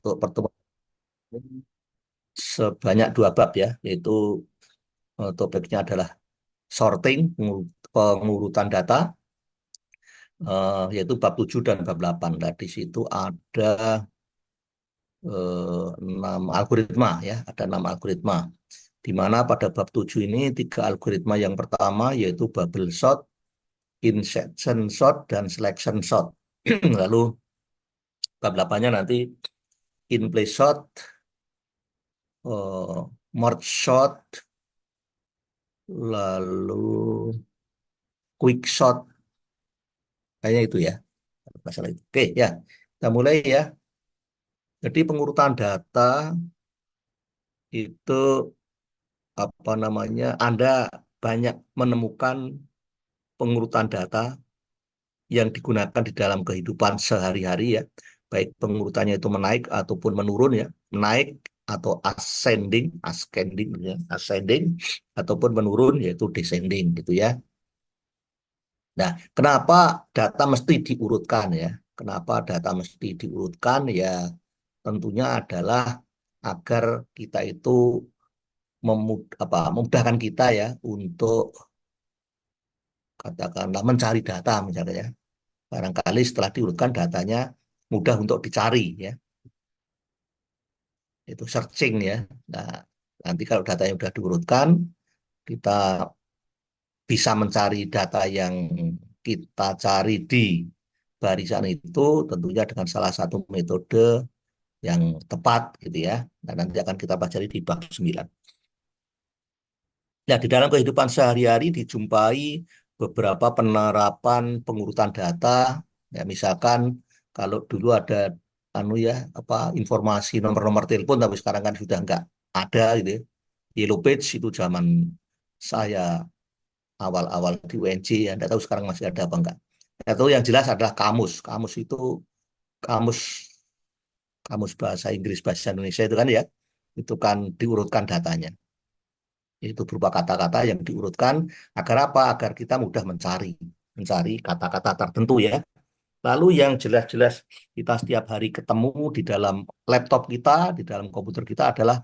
untuk pertemuan ini sebanyak dua bab ya, yaitu topiknya adalah sorting, pengurutan data, yaitu bab 7 dan bab 8. Nah, di situ ada 6 algoritma ya, ada 6 algoritma. Di mana pada bab 7 ini 3 algoritma yang pertama yaitu bubble sort, insertion sort, dan selection sort. Lalu bab 8-nya nanti in place sort, merge sort, lalu quick sort, kayaknya itu ya, masalah itu. Oke ya, kita mulai ya. Jadi pengurutan data itu apa namanya? Anda banyak menemukan pengurutan data yang digunakan di dalam kehidupan sehari-hari ya. Baik pengurutannya itu menaik ataupun menurun ya. Menaik atau ascending ya, ascending ataupun menurun yaitu descending gitu ya. Nah, kenapa data mesti diurutkan ya? Kenapa data mesti diurutkan ya? Tentunya adalah agar kita itu memudahkan kita ya untuk katakanlah mencari data misalnya ya. Barangkali setelah diurutkan datanya mudah untuk dicari ya. Itu searching ya. Nah, nanti kalau datanya sudah diurutkan, kita bisa mencari data yang kita cari di barisan itu tentunya dengan salah satu metode yang tepat gitu ya. Nah, nanti akan kita pelajari di bab 9. Nah, di dalam kehidupan sehari-hari dijumpai beberapa penerapan pengurutan data. Ya, misalkan kalau dulu ada anu ya apa informasi nomor-nomor telepon, tapi sekarang kan sudah nggak ada gitu ya. Yellow Page itu zaman saya awal-awal di UNJ, ya nggak tahu sekarang masih ada apa enggak. Atau yang jelas adalah kamus. Kamus itu kamus kamus bahasa Inggris bahasa Indonesia itu kan ya, itu kan diurutkan datanya. Itu berupa kata-kata yang diurutkan agar apa? Agar kita mudah mencari kata-kata tertentu ya. Lalu yang jelas-jelas kita setiap hari ketemu di dalam laptop kita, di dalam komputer kita adalah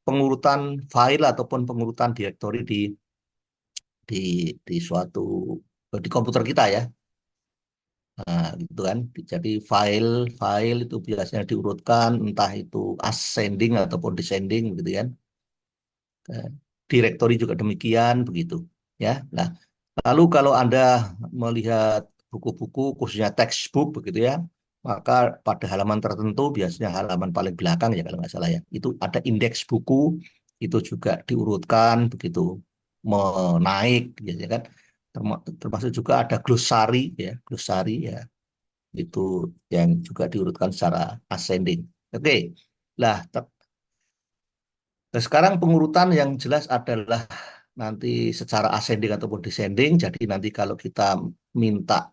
pengurutan file ataupun pengurutan direktori di di suatu di komputer kita ya. Nah, gitu kan. Jadi file itu biasanya diurutkan entah itu ascending ataupun descending gitu kan. Eh, Direktori juga demikian begitu ya. Nah, lalu kalau Anda melihat buku-buku khususnya textbook begitu ya, maka pada halaman tertentu biasanya halaman paling belakang ya kalau nggak salah ya, itu ada indeks buku itu juga diurutkan begitu menaik biasanya kan. Termasuk juga ada glosari ya, glosari ya itu yang juga diurutkan secara ascending. Oke, lah nah, sekarang pengurutan yang jelas adalah nanti secara ascending ataupun descending. Jadi nanti kalau kita minta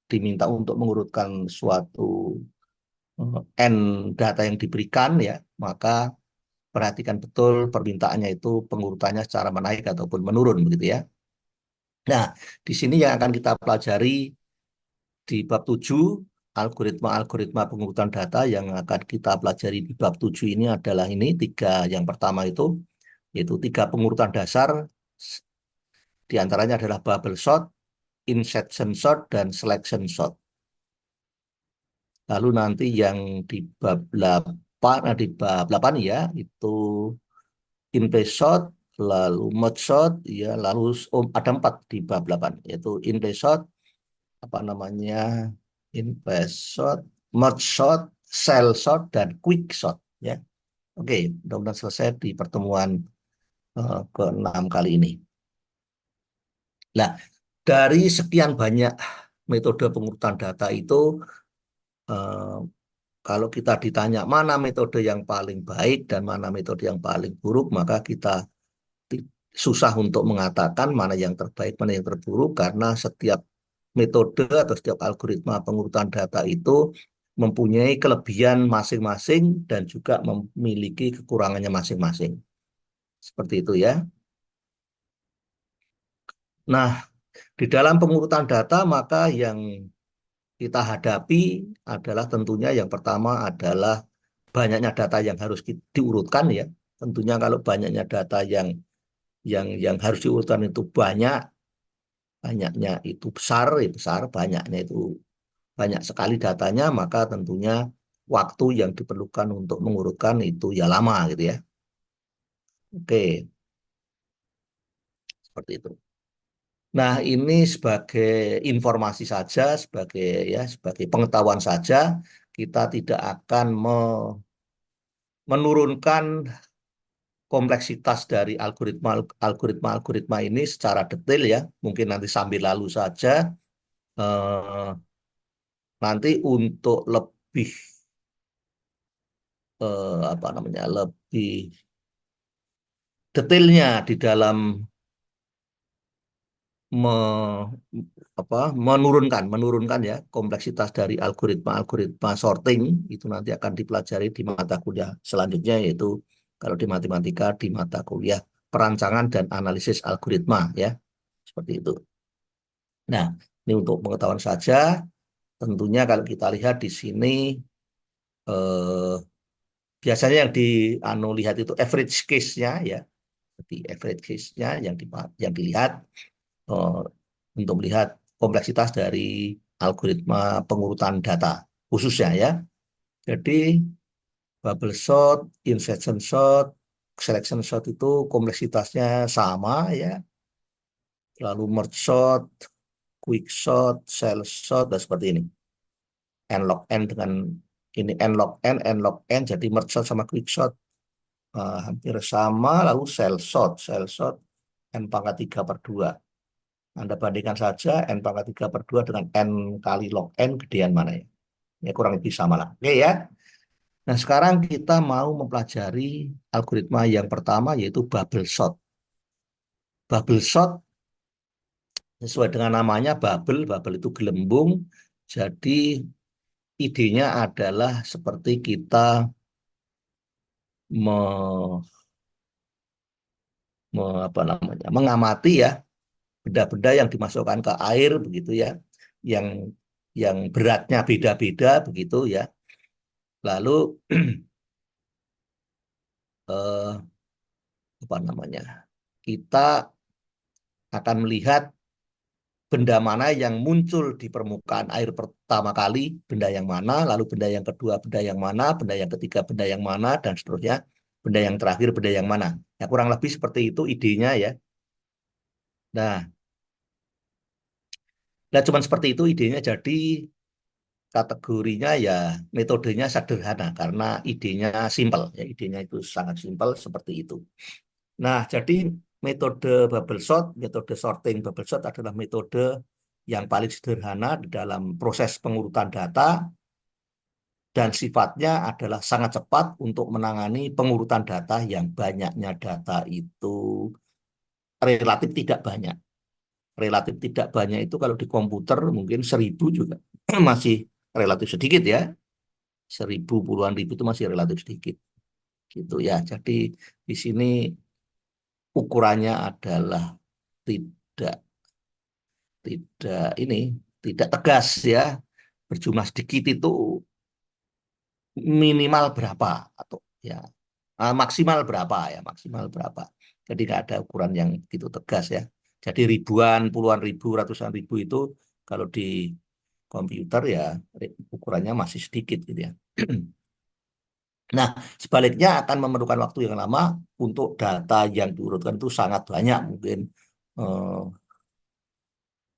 diminta untuk mengurutkan suatu n data yang diberikan ya, maka perhatikan betul permintaannya itu pengurutannya secara menaik ataupun menurun begitu ya. Nah, di sini yang akan kita pelajari di bab 7 algoritma-algoritma pengurutan data yang akan kita pelajari di bab 7 ini adalah ini tiga. Yang pertama itu yaitu tiga pengurutan dasar, di antaranya adalah bubble sort, insertion sort, dan selection sort. Lalu nanti yang di bab 8, di bab 8 ya, itu in place sort, lalu merge sort, ya, lalu ada 4 di bab 8, yaitu in place sort, apa namanya, in place sort, merge sort, cell sort, dan quick sort. Ya, oke, mudah-mudahan selesai di pertemuan ke-6 kali ini. Nah, dari sekian banyak metode pengurutan data itu, eh, kalau kita ditanya mana metode yang paling baik dan mana metode yang paling buruk, maka kita susah untuk mengatakan mana yang terbaik, mana yang terburuk, karena setiap metode atau setiap algoritma pengurutan data itu mempunyai kelebihan masing-masing dan juga memiliki kekurangannya masing-masing. Seperti itu ya. Nah, di dalam pengurutan data maka yang kita hadapi adalah tentunya yang pertama adalah banyaknya data yang harus diurutkan ya. Tentunya kalau banyaknya data yang harus diurutkan itu banyak, banyaknya itu besar, banyaknya itu banyak sekali datanya, maka tentunya waktu yang diperlukan untuk mengurutkan itu ya lama gitu ya. Oke, seperti itu. Nah, ini sebagai informasi saja, sebagai pengetahuan saja, kita tidak akan menurunkan kompleksitas dari algoritma ini secara detail ya. Mungkin nanti sambil lalu saja. eh, Nanti untuk lebih apa namanya, lebih detailnya di dalam me- menurunkan ya kompleksitas dari algoritma sorting itu nanti akan dipelajari di mata kuliah selanjutnya, yaitu kalau di matematika di mata kuliah perancangan dan analisis algoritma ya, seperti itu. Nah, ini untuk pengetahuan saja. Tentunya kalau kita lihat di sini eh, biasanya yang lihat itu average case-nya ya. Jadi average case-nya yang dilihat eh, untuk melihat kompleksitas dari algoritma pengurutan data khususnya ya. Jadi bubble sort, insertion sort, selection sort itu kompleksitasnya sama ya. Lalu merge sort, quick sort, cell sort dan seperti ini. N log n dengan ini n log n jadi merge sort sama quick sort hampir sama. Lalu cell sort n pangkat 3 per 2. Anda bandingkan saja n pangkat 3 per 2 dengan n kali log n, gedean mana ya? Ya kurang lebih sama lah. Oke ya. Nah sekarang kita mau mempelajari algoritma yang pertama yaitu bubble sort. Bubble sort sesuai dengan namanya bubble itu gelembung. Jadi idenya adalah seperti kita me, apa namanya, mengamati ya benda-benda yang dimasukkan ke air begitu ya, yang beratnya beda-beda begitu ya. Lalu eh, apa namanya, kita akan melihat benda mana yang muncul di permukaan air pertama kali, benda yang mana, lalu benda yang kedua, benda yang mana, benda yang ketiga, benda yang mana, dan seterusnya, benda yang terakhir, benda yang mana. Ya, kurang lebih seperti itu idenya ya. Nah, cuma seperti itu idenya, jadi kategorinya ya metodenya sederhana karena idenya simpel ya, idenya itu sangat simpel seperti itu. Nah, jadi metode bubble sort, metode sorting bubble sort adalah metode yang paling sederhana di dalam proses pengurutan data dan sifatnya adalah sangat cepat untuk menangani pengurutan data yang banyaknya data itu relatif tidak banyak. Relatif tidak banyak itu kalau di komputer mungkin 1.000 juga masih relatif sedikit ya. 1.000 puluhan ribu itu masih relatif sedikit gitu ya. Jadi di sini ukurannya adalah tidak tidak ini tidak tegas ya, berjumlah sedikit itu minimal berapa atau ya maksimal berapa ya, maksimal berapa. Jadi nggak ada ukuran yang gitu tegas ya. Jadi ribuan, puluhan ribu, ratusan ribu itu kalau di komputer ya ukurannya masih sedikit gitu ya. Nah, sebaliknya akan memerlukan waktu yang lama untuk data yang diurutkan itu sangat banyak, mungkin eh,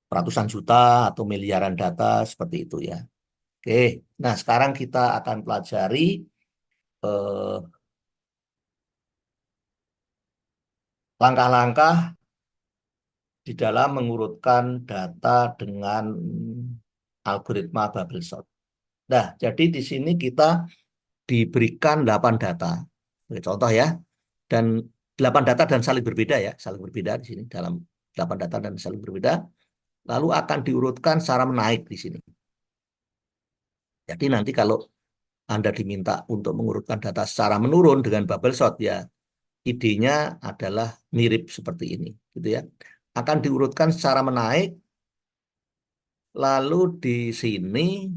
ratusan juta atau miliaran data seperti itu ya. Oke, nah sekarang kita akan pelajari eh, langkah-langkah di dalam mengurutkan data dengan algoritma bubble sort. Nah, jadi di sini kita diberikan 8 data. Sebagai contoh ya, dan 8 data dan saling berbeda ya, saling berbeda di sini dalam 8 data dan saling berbeda, lalu akan diurutkan secara menaik di sini. Jadi nanti kalau Anda diminta untuk mengurutkan data secara menurun dengan bubble sort ya, idenya adalah mirip seperti ini, gitu ya. Akan diurutkan secara menaik, lalu di sini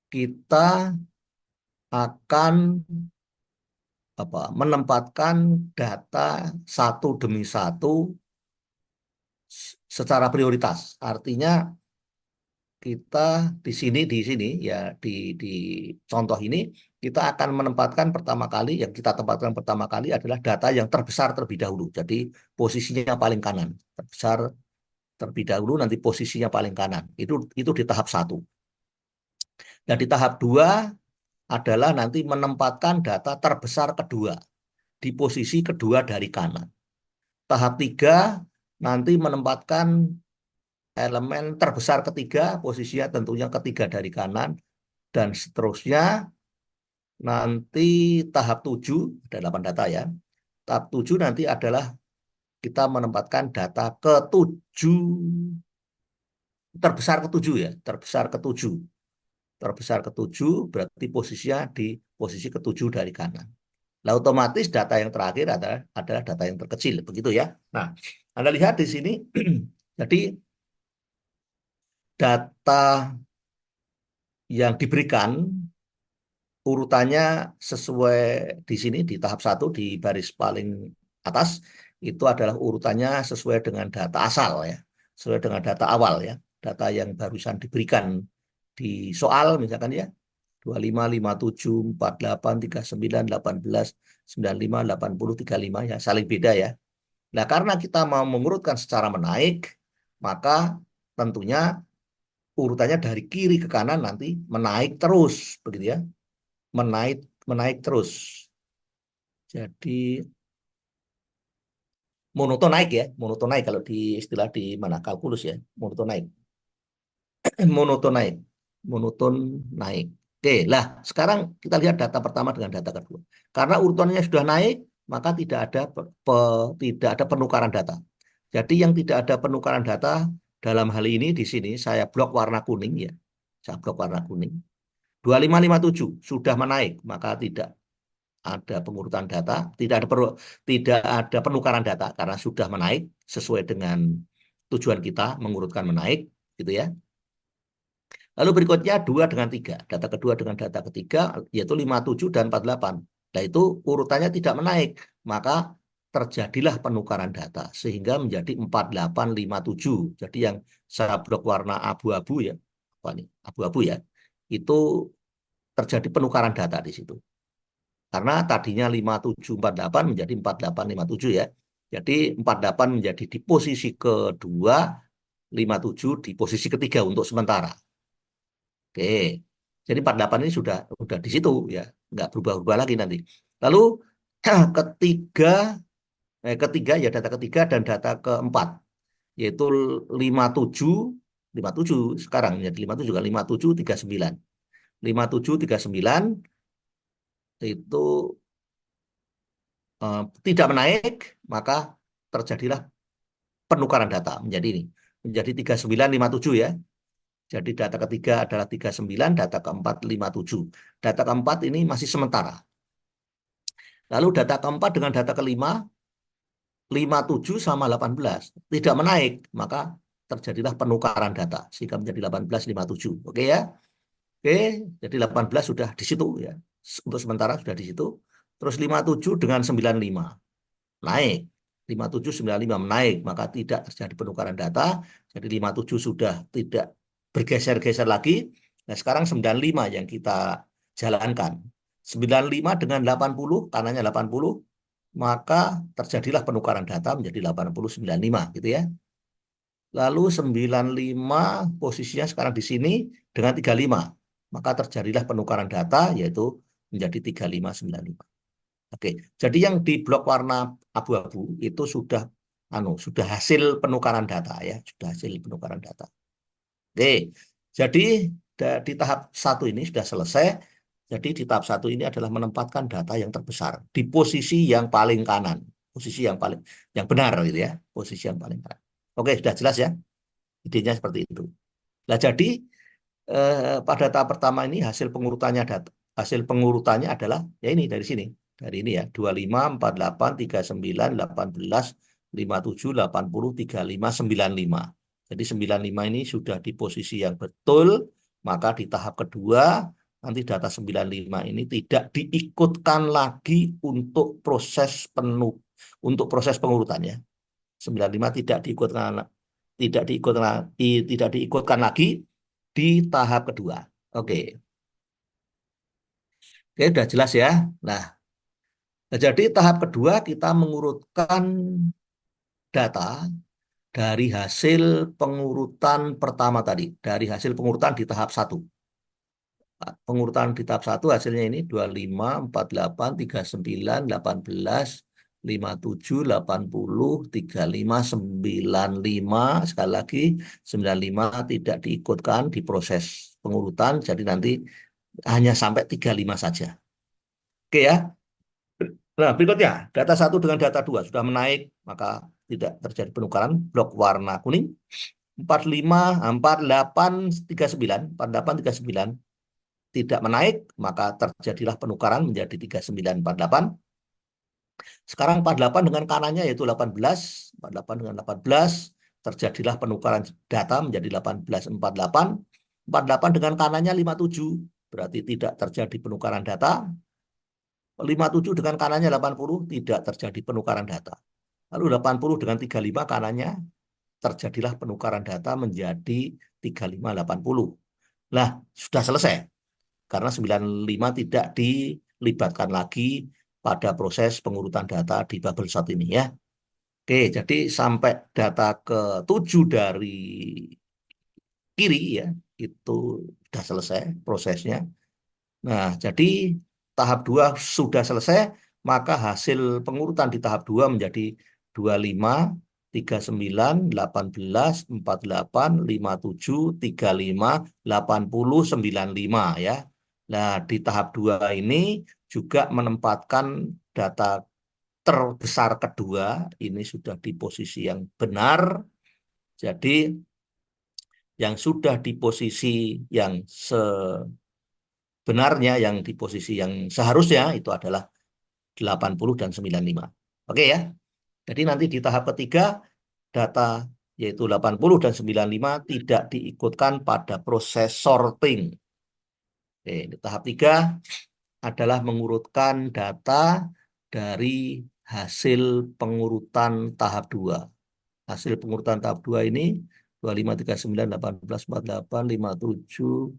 kita akan menempatkan data satu demi satu secara prioritas. Artinya kita di sini ya di contoh ini kita akan menempatkan pertama kali yang kita tempatkan pertama kali adalah data yang terbesar terlebih dahulu. Jadi posisinya paling kanan, terbesar terlebih dahulu nanti posisinya paling kanan. Itu di tahap satu. Dan di tahap dua adalah nanti menempatkan data terbesar kedua di posisi kedua dari kanan. Tahap tiga nanti menempatkan elemen terbesar ketiga, posisinya tentunya ketiga dari kanan, dan seterusnya. Nanti tahap 7 ada 8 data ya. Tahap 7 nanti adalah kita menempatkan data ketujuh, terbesar ketujuh ya, terbesar ketujuh. Terbesar ketujuh berarti posisinya di posisi ketujuh dari kanan. Nah, otomatis data yang terakhir adalah data yang terkecil, begitu ya. Nah, Anda lihat di sini, jadi data yang diberikan urutannya sesuai di sini di tahap satu di baris paling atas itu adalah urutannya sesuai dengan data asal ya, sesuai dengan data awal ya, data yang barusan diberikan di soal misalkan ya 25, 57, 48, 39, 18, 95, 80, 35 ya saling beda ya. Nah, karena kita mau mengurutkan secara menaik, maka tentunya urutannya dari kiri ke kanan nanti menaik terus begitu ya, menaik menaik terus. Jadi monoton naik ya, monoton naik kalau di istilah di mana kalkulus ya, monoton naik, monoton naik, monoton naik. Oke, lah sekarang kita lihat data pertama dengan data kedua. Karena urutannya sudah naik, maka tidak ada penukaran data. Jadi yang tidak ada penukaran data dalam hal ini di sini saya blok warna kuning ya, saya blok warna kuning. 2557 sudah menaik, maka tidak ada pengurutan data, tidak ada penukaran data karena sudah menaik sesuai dengan tujuan kita mengurutkan menaik, gitu ya. Lalu berikutnya 2 dengan 3. Data kedua dengan data ketiga yaitu 57 dan 48. Nah, itu urutannya tidak menaik, maka terjadilah penukaran data sehingga menjadi 4857. Jadi yang saya blok warna abu-abu ya, apa nih? Abu-abu ya. Itu terjadi penukaran data di situ. Karena tadinya 5748 menjadi 4857 ya. Jadi 48 menjadi di posisi kedua, 57 di posisi ketiga untuk sementara. Oke. Jadi 48 ini sudah di situ ya, nggak berubah-ubah lagi nanti. Lalu ketiga ketiga ya data ketiga dan data keempat yaitu 57 57 sekarang jadi 57 juga 5739. 5739 itu tidak menaik, maka terjadilah penukaran data menjadi ini. Menjadi 3957 ya. Jadi data ketiga adalah 39, data keempat 57. Data keempat ini masih sementara. Lalu data keempat dengan data kelima 57 sama 18 tidak menaik, maka terjadilah penukaran data sehingga menjadi 1857. Oke ya. Oke, jadi 18 sudah di situ ya. Untuk sementara sudah di situ. Terus 57 dengan 95 naik. 5795 menaik, maka tidak terjadi penukaran data. Jadi 57 sudah tidak bergeser-geser lagi. Nah, sekarang 95 yang kita jalankan. 95 dengan 80, kanannya 80, maka terjadilah penukaran data menjadi 8095 gitu ya. Lalu 95 posisinya sekarang di sini dengan 35. Maka terjadilah penukaran data yaitu menjadi 3595. Oke, jadi yang di blok warna abu-abu itu sudah hasil penukaran data ya, sudah hasil penukaran data. Oke, jadi di tahap satu ini sudah selesai. Jadi di tahap satu ini adalah menempatkan data yang terbesar di posisi yang paling kanan, posisi yang benar gitu ya, posisi yang paling kanan. Oke, sudah jelas ya, idenya seperti itu. Nah, jadi pada tahap pertama ini hasil pengurutannya adalah ya ini dari sini. Dari ini ya, 25, 48, 39, 18, 57, 80, 35, 95. Jadi 95 ini sudah di posisi yang betul, maka di tahap kedua nanti data 95 ini tidak diikutkan lagi untuk proses pengurutan ya. 95 tidak diikutkan lagi di tahap kedua. Oke. Oke, udah jelas ya. Nah, jadi tahap kedua kita mengurutkan data dari hasil pengurutan pertama tadi, dari hasil pengurutan di tahap satu. Pengurutan di tahap satu hasilnya ini 25, 48, 39, 18, 57, 80, 35, 95. Sekali lagi, 95 tidak diikutkan di proses pengurutan, jadi nanti hanya sampai 35 saja. Oke ya. Nah, berikutnya, data satu dengan data dua sudah menaik, maka tidak terjadi penukaran. Blok warna kuning, 45, 48, 39, 48, 39 tidak menaik, maka terjadilah penukaran menjadi 3948. Sekarang 48 dengan kanannya yaitu 18, 48 dengan 18, terjadilah penukaran data menjadi 1848. 48 dengan kanannya 57, berarti tidak terjadi penukaran data. 57 dengan kanannya 80, tidak terjadi penukaran data. Lalu 80 dengan 35 kanannya, terjadilah penukaran data menjadi 3580. Nah, sudah selesai. Karena 95 tidak dilibatkan lagi pada proses pengurutan data di bubble shot ini ya. Oke, jadi sampai data ke-7 dari kiri ya, itu sudah selesai prosesnya. Nah, jadi tahap 2 sudah selesai, maka hasil pengurutan di tahap 2 menjadi 25, 39, 18, 48, 57, 35, 80, 95 ya. Nah, di tahap 2 ini juga menempatkan data terbesar kedua, ini sudah di posisi yang benar. Jadi yang sudah di posisi yang sebenarnya, yang di posisi yang seharusnya itu adalah 80 dan 95. Oke ya. Jadi nanti di tahap ketiga data yaitu 80 dan 95 tidak diikutkan pada proses sorting. Oke, di tahap 3 adalah mengurutkan data dari hasil pengurutan tahap 2. Hasil pengurutan tahap 2 ini 25, 39, 18, 48, 57,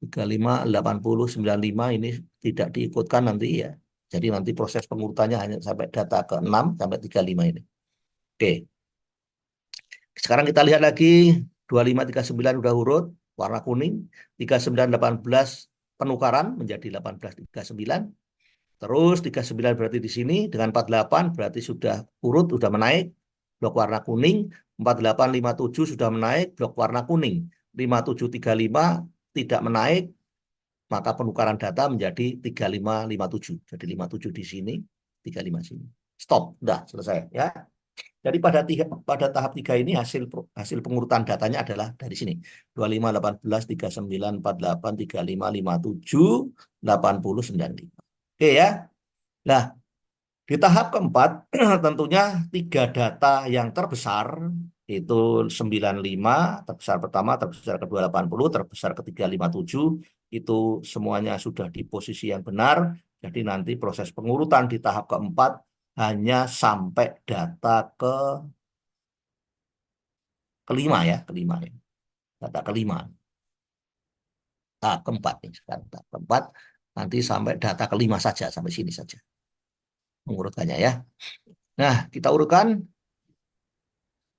35, 80, 95 ini tidak diikutkan nanti ya. Jadi nanti proses pengurutannya hanya sampai data ke-6 sampai 35 ini. Oke. Sekarang kita lihat lagi 25, 39 udah urut, warna kuning. 39, 18 penukaran menjadi 18, 39. Terus 39 berarti di sini dengan 48 berarti sudah urut, sudah menaik. Blok warna kuning. 48, 57 sudah menaik, blok warna kuning. 57, 35 tidak menaik, maka penukaran data menjadi 3557. Jadi 57 di sini, 35 sini. Stop, udah selesai ya. Jadi pada tahap 3 ini hasil pengurutan datanya adalah dari sini. 25, 18, 39, 48, 35, 57, 80, 95. Oke ya. Nah, di tahap keempat tentunya 3 data yang terbesar itu 95, terbesar pertama, terbesar kedua 80, terbesar ketiga 57, itu semuanya sudah di posisi yang benar. Jadi nanti proses pengurutan di tahap keempat hanya sampai data kelima ya, kelima ya. Data kelima. Tahap keempat nih sekarang. Tahap keempat nanti sampai data kelima saja, sampai sini saja mengurutkannya ya. Nah, kita urutkan.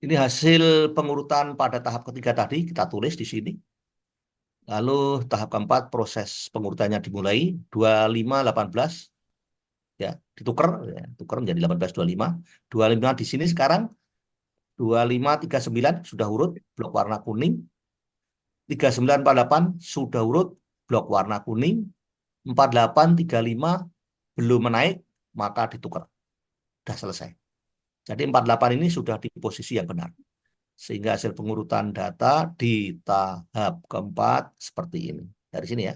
Ini hasil pengurutan pada tahap ketiga tadi, kita tulis di sini. Lalu tahap keempat proses pengurutannya dimulai 25 18 ya, ditukar ya, tukar menjadi 18 25. 25 di sini sekarang 25 39 sudah urut blok warna kuning. 39 48 sudah urut blok warna kuning. 48 35 belum menaik maka ditukar. Sudah selesai. Jadi 48 ini sudah di posisi yang benar. Sehingga hasil pengurutan data di tahap keempat seperti ini. Dari sini ya.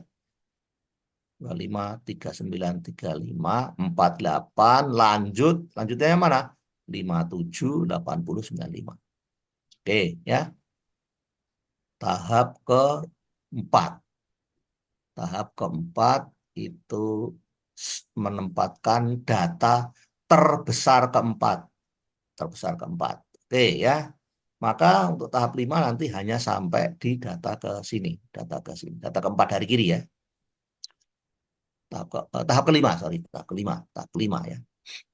25, 39, 35, 48, lanjut. Lanjutnya yang mana? 57, 80, 95. Oke ya. Tahap keempat. Tahap keempat itu menempatkan data terbesar keempat. Terbesar keempat. Oke ya. Maka untuk tahap 5 nanti hanya sampai di data ke sini. Data ke sini. Data keempat dari kiri ya. Tahap kelima, sorry. Tahap kelima ya.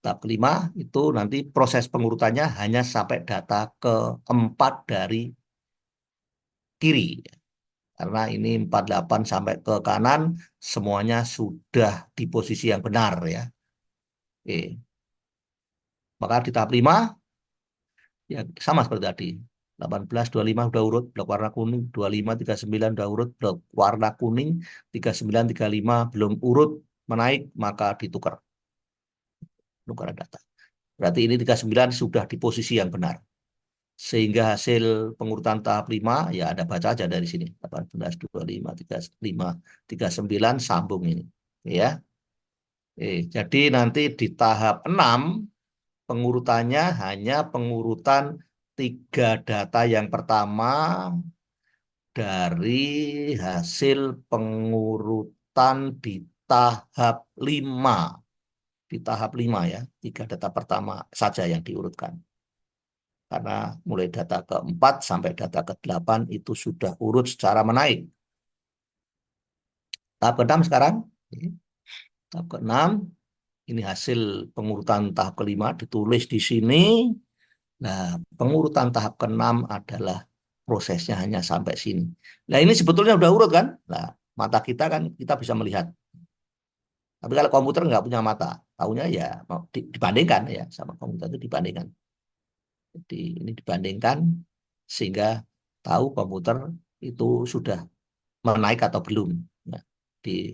Tahap kelima itu nanti proses pengurutannya hanya sampai data keempat dari kiri. Karena ini 48 sampai ke kanan, semuanya sudah di posisi yang benar ya. Oke. Maka di tahap 5, ya sama seperti tadi. 18, 25 udah urut, blok warna kuning, 25, 39 udah urut, blok warna kuning, 39, 35 belum urut, menaik, maka ditukar. Tukar data. Berarti ini 39 sudah di posisi yang benar. Sehingga hasil pengurutan tahap 5 ya ada baca aja dari sini 18 25 35 39 sambung ini ya. Jadi nanti di tahap 6 pengurutannya hanya pengurutan 3 data yang pertama dari hasil pengurutan di tahap 5. Di tahap 5 ya, 3 data pertama saja yang diurutkan. Karena mulai data keempat sampai data ke-8 itu sudah urut secara menaik. Tahap ke-6 sekarang. Tahap ke-6, ini hasil pengurutan tahap kelima ditulis di sini. Nah, pengurutan tahap ke-6 adalah prosesnya hanya sampai sini. Nah, ini sebetulnya udah urut kan? Nah, mata kita kan kita bisa melihat. Tapi kalau komputer nggak punya mata, tahunya ya dibandingkan ya sama komputer itu dibandingkan. Jadi ini dibandingkan sehingga tahu komputer itu sudah menaik atau belum. Nah, di,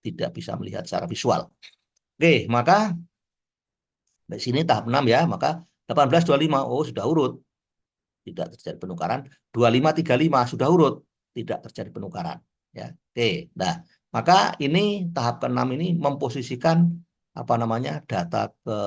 tidak bisa melihat secara visual. Oke, maka dari sini tahap 6 ya, maka 18, 25, oh sudah urut. Tidak terjadi penukaran. 25, 35 sudah urut. Tidak terjadi penukaran. Ya, oke. Nah, maka ini tahap ke-6 ini memposisikan apa namanya data ke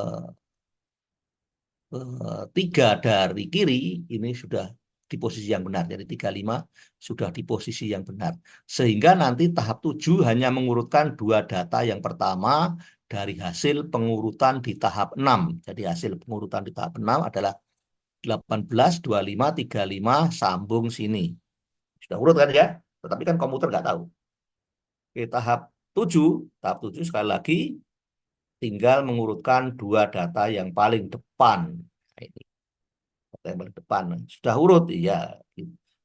3 dari kiri ini sudah di posisi yang benar. Jadi 35 sudah di posisi yang benar. Sehingga nanti tahap 7 hanya mengurutkan 2 data yang pertama dari hasil pengurutan di tahap 6. Jadi hasil pengurutan di tahap 6 adalah 18, 25, 35 sambung sini. Sudah urut kan ya? Tetapi kan komputer nggak tahu. Oke, tahap 7 sekali lagi tinggal mengurutkan 2 data yang paling depan. Nah, ini yang paling depan sudah urut ya,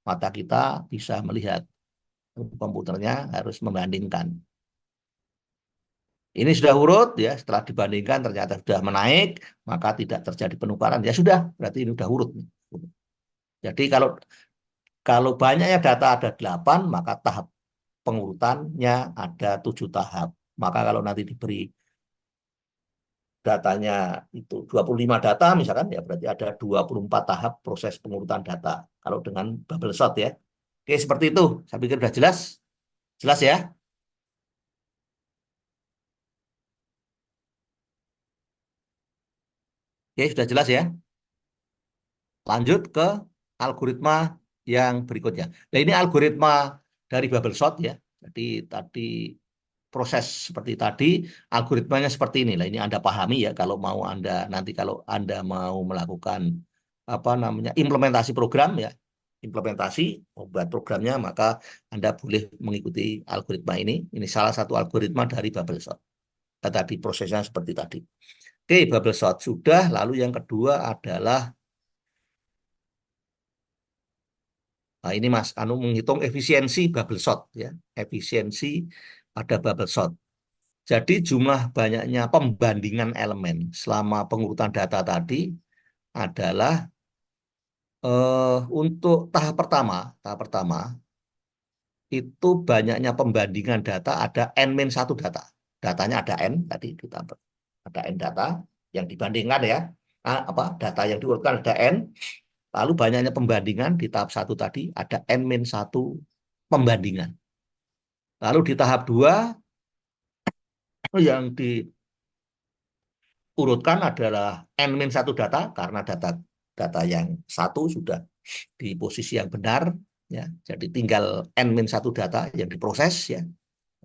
mata kita bisa melihat, komputernya harus membandingkan. Ini sudah urut ya, setelah dibandingkan ternyata sudah menaik, maka tidak terjadi penukaran ya sudah, berarti ini sudah urut. Jadi kalau kalau banyaknya data ada 8, maka tahap pengurutannya ada 7 tahap. Maka kalau nanti diberi datanya itu 25 data misalkan ya berarti ada 24 tahap proses pengurutan data. Kalau dengan bubble sort ya. Oke, seperti itu. Saya pikir sudah jelas. Jelas ya? Oke, sudah jelas ya. Lanjut ke algoritma yang berikutnya. Nah, ini algoritma dari bubble sort ya. Jadi tadi proses seperti tadi, algoritmanya seperti ini. Nah, ini Anda pahami ya kalau mau Anda nanti kalau Anda mau melakukan apa namanya implementasi program ya, implementasi membuat programnya, maka Anda boleh mengikuti algoritma ini. Ini salah satu algoritma dari bubble sort. Nah, tadi prosesnya seperti tadi. Oke, bubble sort sudah. Lalu yang kedua adalah nah, ini Mas Anu menghitung efisiensi bubble sort ya. Efisiensi pada bubble sort. Jadi jumlah banyaknya pembandingan elemen selama pengurutan data tadi adalah untuk tahap pertama itu banyaknya pembandingan data ada n-1 data. Datanya ada n tadi ditambah ada n data yang dibandingkan ya. Apa data yang diurutkan ada n. Lalu banyaknya pembandingan di tahap 1 tadi ada n-1 pembandingan. Lalu di tahap 2 yang diurutkan adalah n-1 data karena data yang satu sudah di posisi yang benar ya. Jadi tinggal n-1 data yang diproses ya.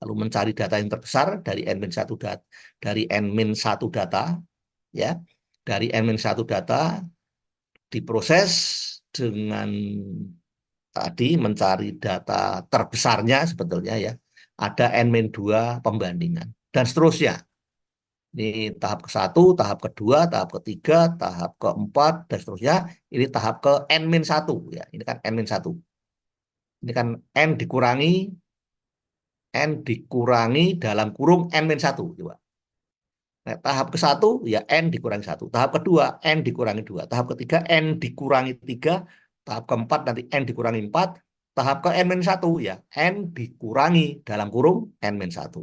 lalu mencari data yang terbesar dari n-1 dari n-1 data, ya. Dari n-1 data diproses dengan tadi mencari data terbesarnya sebetulnya ya. Ada n-2 pembandingan dan seterusnya. Ini tahap ke-1, tahap kedua, tahap ketiga, tahap keempat, dan seterusnya. Ini tahap ke n-1 ya. Ini kan n-1. Ini kan n dikurangi dalam kurung n-1. Coba. Nah, tahap ke-1 ya n dikurangi 1. Tahap kedua n dikurangi 2. Tahap ketiga n dikurangi 3. Tahap keempat nanti n dikurangi 4. Tahap ke n-1 ya n dikurangi dalam kurung n-1.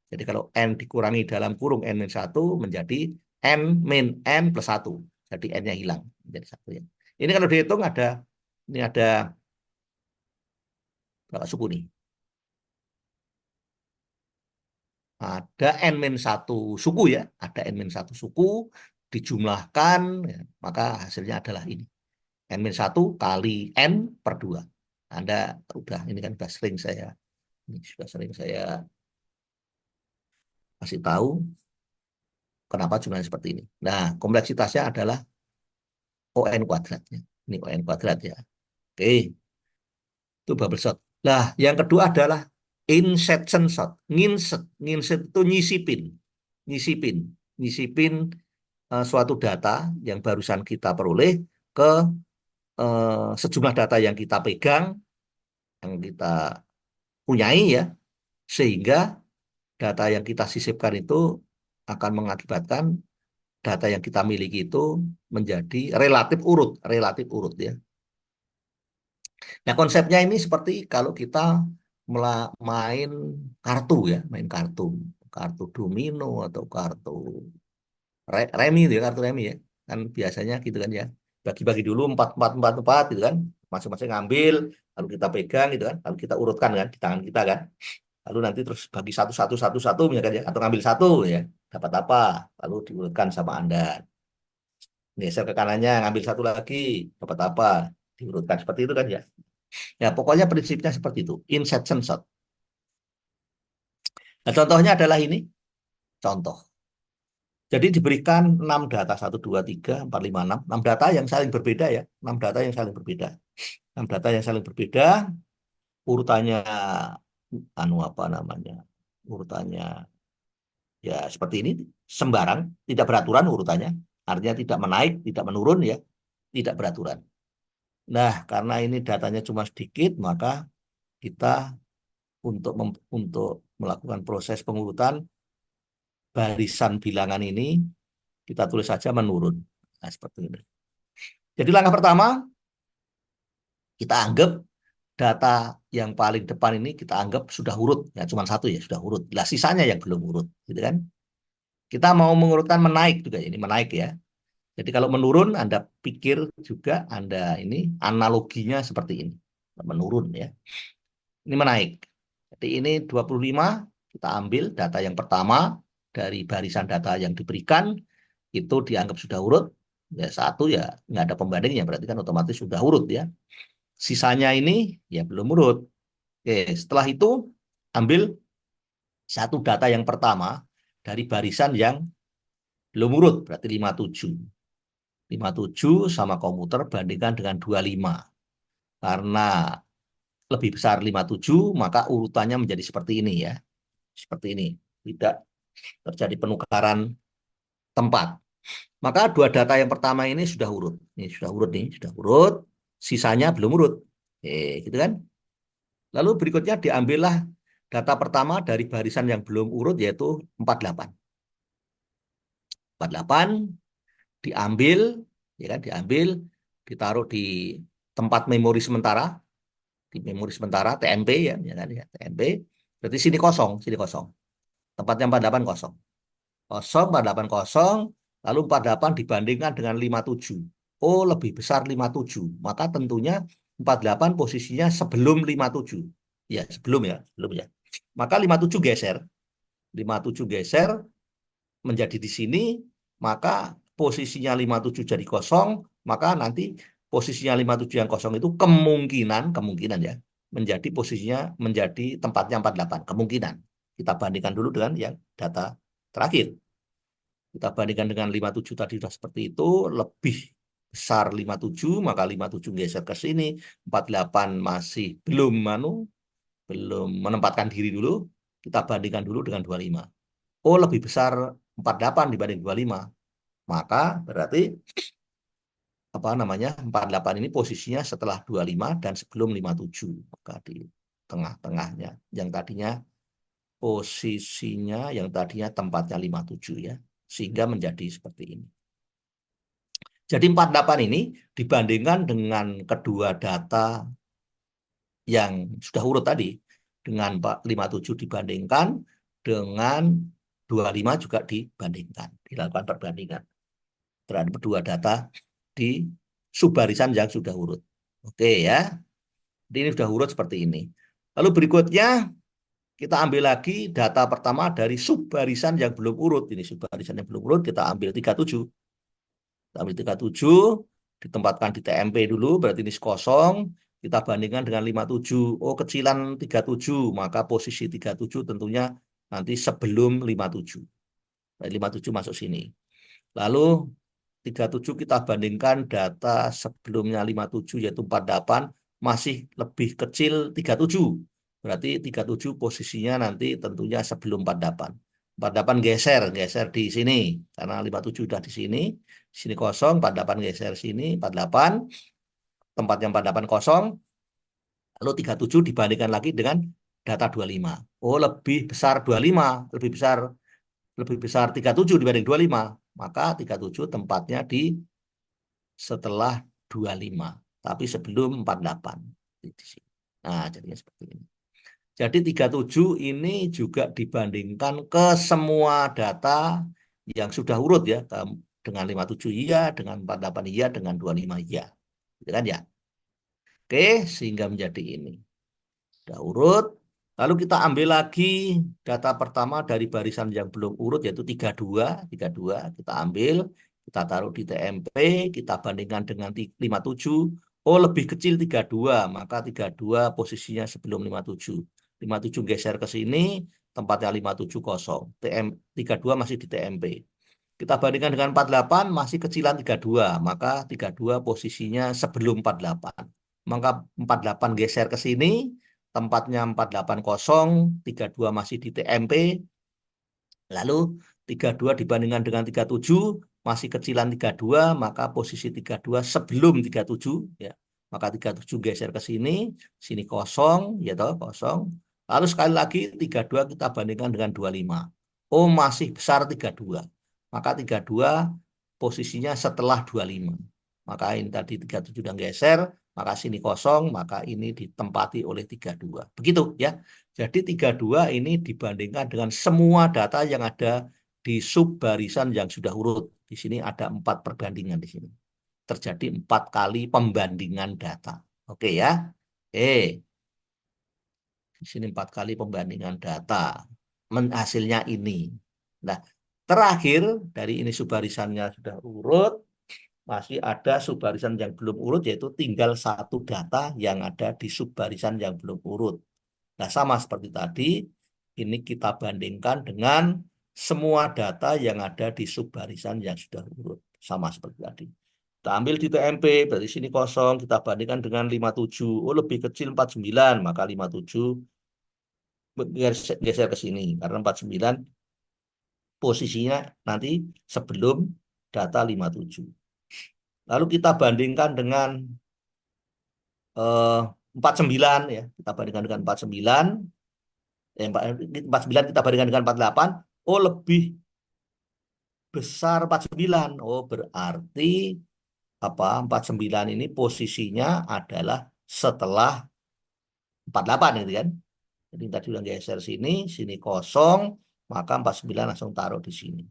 Jadi kalau n dikurangi dalam kurung n-1 menjadi n min n plus 1. Jadi n-nya hilang menjadi 1 ya. Ini kalau dihitung ini ada berapa suku nih? Ada n-1 suku ya, ada n-1 suku dijumlahkan ya, maka hasilnya adalah ini. N-1 kali n per 2. Anda udah ini kan sudah sering saya kasih tahu kenapa jumlahnya seperti ini. Nah, kompleksitasnya adalah ON kuadratnya. Ini ON kuadrat ya. Oke, itu bubble shot. Nah, yang kedua adalah insertion shot. Nginset itu nyisipin. Nyisipin. Nyisipin suatu data yang barusan kita peroleh ke sejumlah data yang kita pegang, yang kita punyai ya, sehingga data yang kita sisipkan itu akan mengakibatkan data yang kita miliki itu menjadi relatif urut ya. Nah, konsepnya ini seperti kalau kita main kartu ya, kartu domino atau kartu remi itu ya, kartu remi ya. Kan biasanya gitu kan ya. Bagi-bagi dulu empat gitu kan. Masing-masing ngambil, lalu kita pegang gitu kan, lalu kita urutkan kan di tangan kita kan. Lalu nanti terus bagi satu misalkan ya, atau ngambil satu ya, dapat apa, lalu diurutkan sama Anda. Geser ke kanannya, ngambil satu lagi, dapat apa, diurutkan seperti itu kan ya. Ya, pokoknya prinsipnya seperti itu, insertion shot. Nah, contohnya adalah ini, contoh. Jadi diberikan 6 data, 1, 2, 3, 4, 5, 6. 6 data yang saling berbeda ya, 6 data yang saling berbeda. 6 data yang saling berbeda, urutannya, apa namanya, urutannya ya seperti ini, sembarang, tidak beraturan urutannya, artinya tidak menaik, tidak menurun ya, tidak beraturan. Nah, karena ini datanya cuma sedikit, maka kita untuk melakukan proses pengurutan barisan bilangan ini kita tulis saja menurun. Nah, seperti ini. Jadi langkah pertama kita anggap data yang paling depan ini kita anggap sudah urut, ya cuma satu ya sudah urut. Lah sisanya yang belum urut, gitu kan? Kita mau mengurutkan menaik juga, ini menaik ya. Jadi kalau menurun, Anda pikir juga Anda ini analoginya seperti ini. Menurun ya. Ini menaik. Jadi ini 25, kita ambil data yang pertama dari barisan data yang diberikan, itu dianggap sudah urut. Ya satu ya nggak ada pembandingnya, berarti kan otomatis sudah urut ya. Sisanya ini ya belum urut. Oke, setelah itu ambil satu data yang pertama dari barisan yang belum urut, berarti 57. 57 sama komputer bandingkan dengan 25. Karena lebih besar 57, maka urutannya menjadi seperti ini ya. Seperti ini. Tidak terjadi penukaran tempat. Maka dua data yang pertama ini sudah urut. Ini sudah urut nih, sudah urut. Sisanya belum urut. Gitu kan? Lalu berikutnya diambillah data pertama dari barisan yang belum urut yaitu 48. 48 diambil, ya kan, diambil, ditaruh di tempat memori sementara, di memori sementara TMP ya kan ya, TMP. Berarti sini kosong, sini kosong. Tempatnya 48 kosong. Kosong 48 kosong, lalu 48 dibandingkan dengan 57. Oh, lebih besar 57. Maka tentunya 48 posisinya sebelum 57. Ya, sebelum ya, sebelum ya. Maka 57 geser. 57 geser menjadi di sini, maka posisinya 57 jadi kosong, maka nanti posisinya 57 yang kosong itu kemungkinan ya, menjadi posisinya menjadi tempatnya 48, kemungkinan. Kita bandingkan dulu dengan yang data terakhir. Kita bandingkan dengan 57 tadi sudah seperti itu, lebih besar 57, maka 57 geser ke sini, 48 masih belum menempatkan diri dulu, kita bandingkan dulu dengan 25. Oh, lebih besar 48 dibanding 25. Maka berarti apa namanya? 48 ini posisinya setelah 25 dan sebelum 57. Maka di tengah-tengahnya yang tadinya posisinya yang tadinya tempatnya 57 ya. Sehingga menjadi seperti ini. Jadi 48 ini dibandingkan dengan kedua data yang sudah urut tadi, dengan 57 dibandingkan dengan 25 juga dibandingkan, dilakukan perbandingan terhadap kedua data di subbarisan yang sudah urut. Oke ya, jadi ini sudah urut seperti ini. Lalu berikutnya kita ambil lagi data pertama dari subbarisan yang belum urut. Ini subbarisan yang belum urut, kita ambil 37. Kita ambil 37, ditempatkan di TMP dulu, berarti ini kosong. Kita bandingkan dengan 57. Oh, kecilan 37, maka posisi 37 tentunya nanti sebelum 57. 57 masuk sini. Lalu 37 kita bandingkan data sebelumnya 57 yaitu 48 masih lebih kecil 37. Berarti 37 posisinya nanti tentunya sebelum 48. 48 geser di sini karena 57 sudah di sini kosong, 48 geser sini, 48 tempatnya 48 kosong, lalu 37 dibandingkan lagi dengan data 25. Oh, lebih besar 25, lebih besar 37 dibanding 25. Maka 37 tempatnya di setelah 25, tapi sebelum 48. Nah, jadinya seperti ini. Jadi 37 ini juga dibandingkan ke semua data yang sudah urut ya. Dengan 57 iya, dengan 48 iya, dengan 25 iya. Gitu kan ya? Oke, sehingga menjadi ini. Sudah urut. Lalu kita ambil lagi data pertama dari barisan yang belum urut yaitu 32. 32 kita ambil, kita taruh di TMP, kita bandingkan dengan 57. Oh, lebih kecil 32, maka 32 posisinya sebelum 57. 57 geser ke sini, tempatnya 57 kosong. 32 masih di TMP. Kita bandingkan dengan 48, masih kecilan 32, maka 32 posisinya sebelum 48. Maka 48 geser ke sini, tempatnya 48 kosong, 32 masih di TMP, lalu 32 dibandingkan dengan 37, masih kecilan 32, maka posisi 32 sebelum 37, ya. Maka 37 geser ke sini, sini kosong, ya toh, kosong. Lalu sekali lagi 32 kita bandingkan dengan 25. Oh, masih besar 32. Maka 32 posisinya setelah 25. Maka ini tadi 37 dan geser, maka sini kosong, maka ini ditempati oleh 32. Begitu ya. Jadi 32 ini dibandingkan dengan semua data yang ada di subbarisan yang sudah urut. Di sini ada 4 perbandingan di sini. Terjadi 4 kali pembandingan data. Oke ya. Di sini 4 kali pembandingan data. Hasilnya ini. Nah, terakhir dari ini subbarisannya sudah urut, masih ada subbarisan yang belum urut, yaitu tinggal satu data yang ada di subbarisan yang belum urut. Nah, sama seperti tadi, ini kita bandingkan dengan semua data yang ada di subbarisan yang sudah urut. Sama seperti tadi. Kita ambil di TMP, berarti sini kosong, kita bandingkan dengan 57. Oh, lebih kecil 49, maka 57 geser ke sini. Karena 49 posisinya nanti sebelum data 57. Lalu kita bandingkan dengan 49 ya. Kita bandingkan dengan 49. 49 kita bandingkan dengan 48. Oh, lebih besar 49. Oh, berarti apa? 49 ini posisinya adalah setelah 48 gitu kan. Jadi tadi udah geser sini, sini kosong, maka 49 langsung taruh di sini.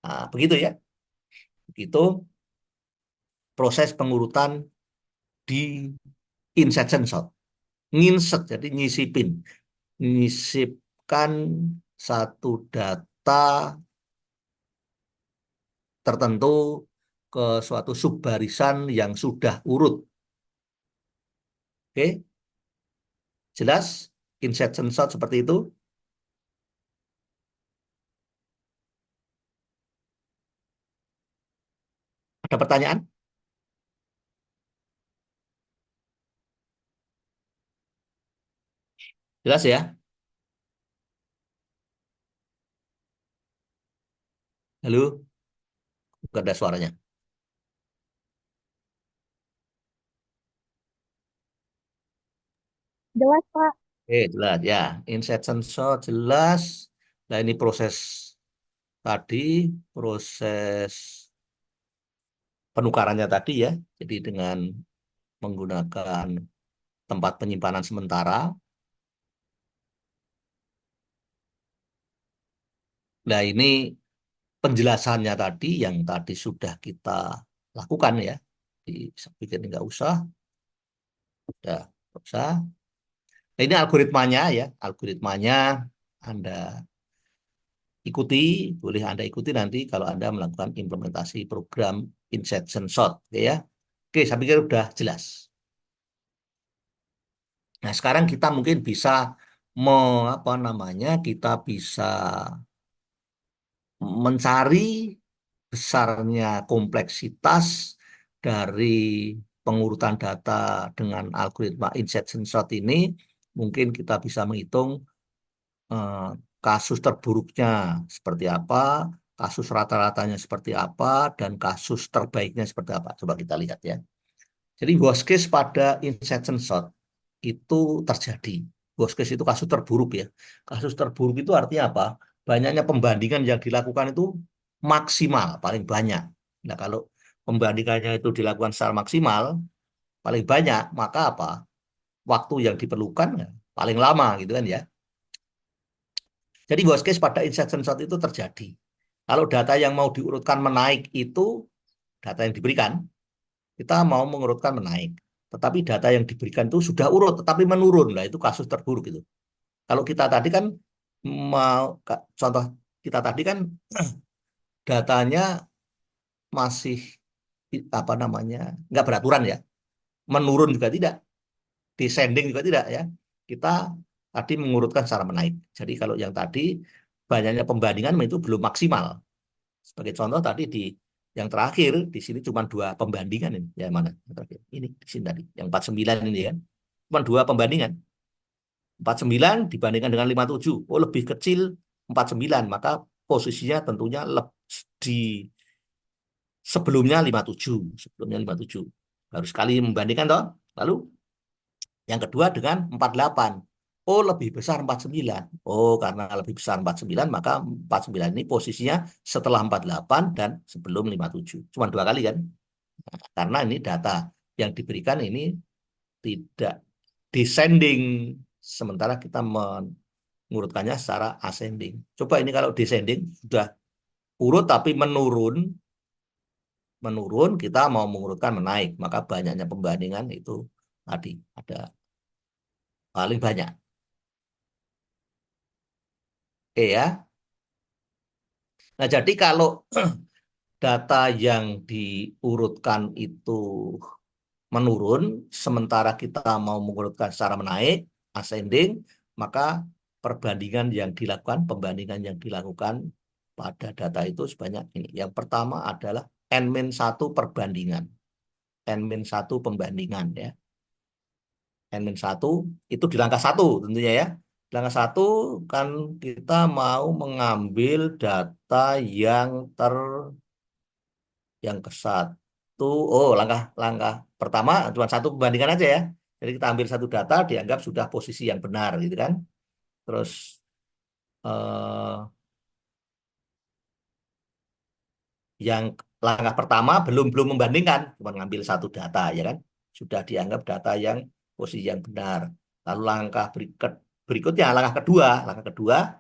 Nah, begitu ya. Begitu proses pengurutan di insertion sort. Nginsert, jadi nyisipin. Nyisipkan satu data tertentu ke suatu subbarisan yang sudah urut. Oke, jelas? Insertion sort seperti itu. Ada pertanyaan? Jelas ya? Halo? Nggak ada suaranya. Jelas, Pak. Jelas ya. Inception shot jelas. Nah, ini proses tadi, proses penukarannya tadi ya. Jadi dengan menggunakan tempat penyimpanan sementara. Nah, ini penjelasannya tadi yang tadi sudah kita lakukan ya. Saya pikir nggak usah, udah nggak usah. Nah, ini algoritmanya ya, algoritmanya Anda ikuti, boleh Anda ikuti nanti kalau Anda melakukan implementasi program Inception Shot, oke ya. Oke, saya pikir udah jelas. Nah, sekarang kita mungkin bisa apa namanya, kita bisa mencari besarnya kompleksitas dari pengurutan data dengan algoritma insertion sort ini, mungkin kita bisa menghitung eh, kasus terburuknya seperti apa, kasus rata-ratanya seperti apa, dan kasus terbaiknya seperti apa. Coba kita lihat ya. Jadi worst case pada insertion sort itu terjadi. Worst case itu kasus terburuk ya. Kasus terburuk itu artinya apa? Banyaknya pembandingan yang dilakukan itu maksimal, paling banyak. Nah, kalau pembandingannya itu dilakukan secara maksimal, paling banyak, maka apa? Waktu yang diperlukan ya, paling lama gitu kan ya. Jadi worst case pada insertion shot itu terjadi. Kalau data yang mau diurutkan menaik itu data yang diberikan, kita mau mengurutkan menaik. Tetapi data yang diberikan itu sudah urut, tetapi menurun. Nah, itu kasus terburuk itu. Kalau kita tadi kan contoh kita tadi kan datanya masih apa namanya nggak beraturan ya, menurun juga tidak, descending juga tidak ya. Kita tadi mengurutkan secara menaik. Jadi kalau yang tadi banyaknya pembandingan itu belum maksimal. Sebagai contoh tadi yang terakhir di sini cuma dua pembandingan ini. Ya mana? Yang terakhir. Ini di sini tadi, yang 49 ini kan. Cuma dua pembandingan. 49 dibandingkan dengan 57. Oh, lebih kecil 49. Maka posisinya tentunya di sebelumnya 57. Sebelumnya 57. Harus sekali membandingkan toh. Lalu yang kedua dengan 48. Oh, lebih besar 49. Oh, karena lebih besar 49, maka 49 ini posisinya setelah 48 dan sebelum 57. Cuma dua kali kan? Karena ini data yang diberikan ini tidak descending, sementara kita mengurutkannya secara ascending. Coba ini kalau descending sudah urut tapi menurun, menurun kita mau mengurutkan menaik, maka banyaknya pembandingan itu tadi ada paling banyak. Ya. Nah, jadi kalau data yang diurutkan itu menurun, sementara kita mau mengurutkan secara menaik, ascending, maka pembandingan yang dilakukan pada data itu sebanyak ini. Yang pertama adalah N-1 perbandingan. N-1 pembandingan ya. N-1 itu di langkah satu tentunya ya. Di langkah satu kan kita mau mengambil data yang yang ke satu. Oh, langkah pertama cuma satu pembandingan aja ya. Jadi kita ambil satu data dianggap sudah posisi yang benar gitu kan. Terus eh, yang langkah pertama belum belum membandingkan, cuma ngambil satu data ya kan. Sudah dianggap data yang posisi yang benar. Lalu berikutnya langkah kedua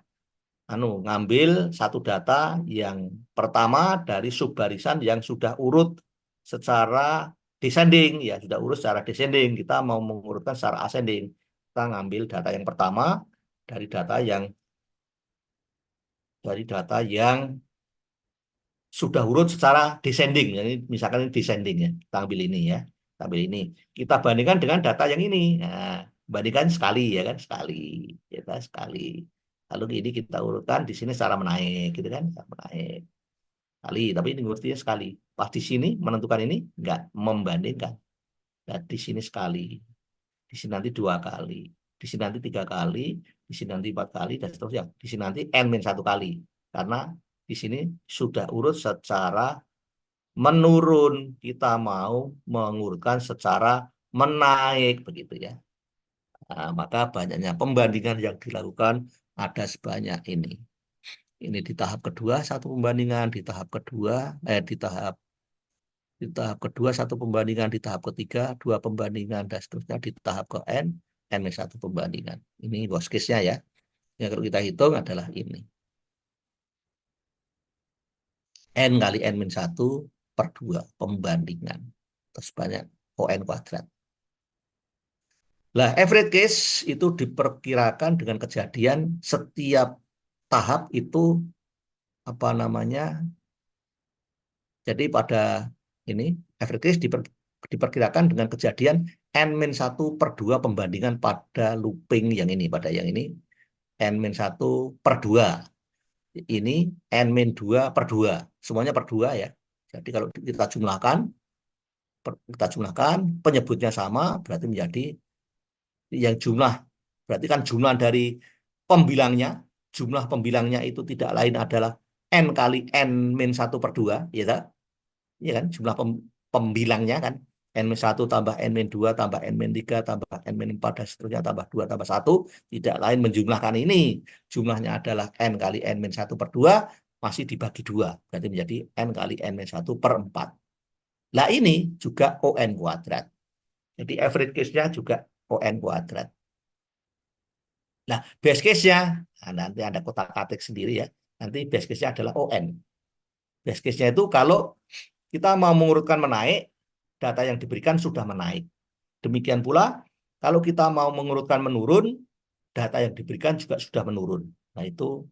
ngambil satu data yang pertama dari subbarisan yang sudah urut secara descending ya, sudah urut secara descending. Kita mau mengurutkan secara ascending. Kita ngambil data yang pertama dari data yang sudah urut secara descending. Jadi misalkan ini descending ya, kita ambil ini ya, kita ambil ini. Kita bandingkan dengan data yang ini. Nah, bandingkan sekali ya kan, sekali. Lalu ini kita urutkan di sini secara menaik, gitu kan, secara menaik. kali, tapi ini ngertinya sekali. Pas di sini menentukan ini enggak membandingkan. Nah, di sini sekali, di sini nanti 2 kali, di sini nanti 3 kali, di sini nanti 4 kali, dan seterusnya. Di sini nanti N-1 kali. Karena di sini sudah urut secara menurun. Kita mau mengurutkan secara menaik, begitu ya. Nah, maka banyaknya pembandingan yang dilakukan ada sebanyak ini. Ini di tahap kedua satu pembandingan, di tahap kedua, di tahap kedua satu pembandingan, di tahap ketiga 2 pembandingan, dan seterusnya di tahap ke N-1 pembandingan. Ini worst case-nya ya. Yang kalau kita hitung adalah ini. N kali N-1 per 2 pembandingan. Terus banyak ON kuadrat. Nah, average case itu diperkirakan dengan kejadian setiap tahap itu apa namanya. Jadi pada ini average case diperkirakan dengan kejadian N-1/2 pembandingan pada looping yang ini, pada yang ini N-1/2. Ini N-2/2. Semuanya per 2 ya. Jadi kalau kita jumlahkan penyebutnya sama berarti menjadi yang jumlah, berarti kan jumlah pembilangnya itu tidak lain adalah N kali N-1/2, ya tak? Iya kan, jumlah pembilangnya kan, N-1 tambah N-2 tambah N-3 tambah N-4 dan seterusnya tambah 2 tambah 1, tidak lain menjumlahkan ini. Jumlahnya adalah N kali N-1/2, masih dibagi 2, berarti menjadi N kali N-1/4. Nah ini juga ON kuadrat. Jadi average case-nya juga ON kuadrat. Nah, base case-nya, nah, nanti ada kotak-katik sendiri ya. Nanti base case-nya adalah ON. Base case-nya itu kalau kita mau mengurutkan menaik, data yang diberikan sudah menaik. Demikian pula, kalau kita mau mengurutkan menurun, data yang diberikan juga sudah menurun. Nah, itu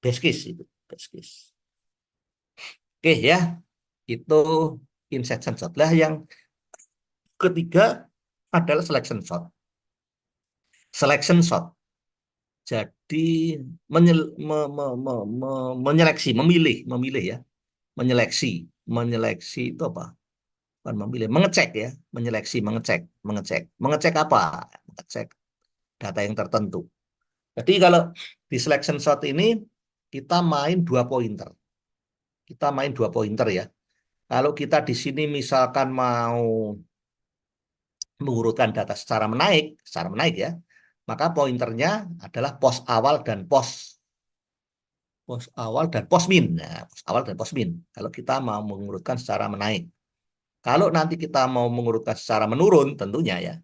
base case itu. Base case. Oke ya, itu insertion shot. Lah yang ketiga adalah selection shot. Selection shot. Jadi menyeleksi, memilih ya, menyeleksi, menyeleksi itu apa? Bukan memilih, mengecek ya, menyeleksi, mengecek apa? Mengecek data yang tertentu. Jadi kalau di selection shot ini kita main 2 pointer, ya. Kalau kita di sini misalkan mau mengurutkan data secara menaik ya, maka pointernya adalah pos awal dan pos awal dan pos min. Nah, pos awal dan pos min. Kalau kita mau mengurutkan secara menaik. Kalau nanti kita mau mengurutkan secara menurun, tentunya ya,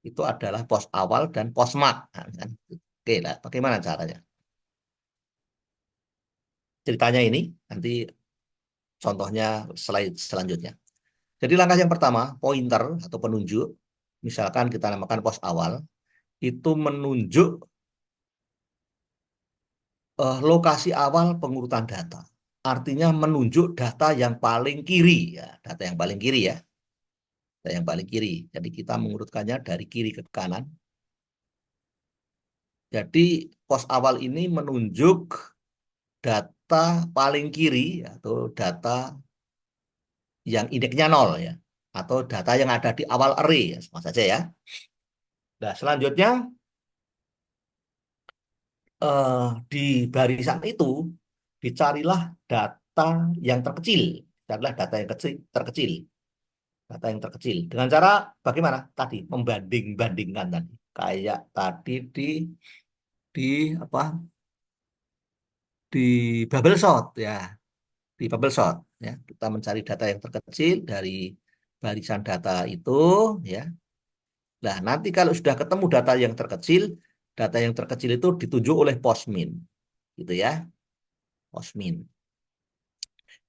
itu adalah pos awal dan pos mak. Nah, kan? Oke lah, bagaimana caranya? Ceritanya ini, nanti contohnya slide selanjutnya. Jadi langkah yang pertama, pointer atau penunjuk, misalkan kita namakan pos awal, itu menunjuk lokasi awal pengurutan data. Artinya menunjuk data yang paling kiri ya, data yang paling kiri ya, data yang paling kiri. Jadi kita mengurutkannya dari kiri ke kanan. Jadi pos awal ini menunjuk data paling kiri atau data yang indeksnya 0 ya, atau data yang ada di awal array ya, sama saja ya. Nah, selanjutnya di barisan itu dicarilah data yang terkecil, carilah data yang terkecil, data yang terkecil. Dengan cara bagaimana? Tadi membanding-bandingkan tadi, kayak tadi di apa? Di bubble sort ya, di bubble sort ya. Kita mencari data yang terkecil dari barisan data itu ya. Nah, nanti kalau sudah ketemu data yang terkecil itu ditunjuk oleh posmin, gitu ya, posmin.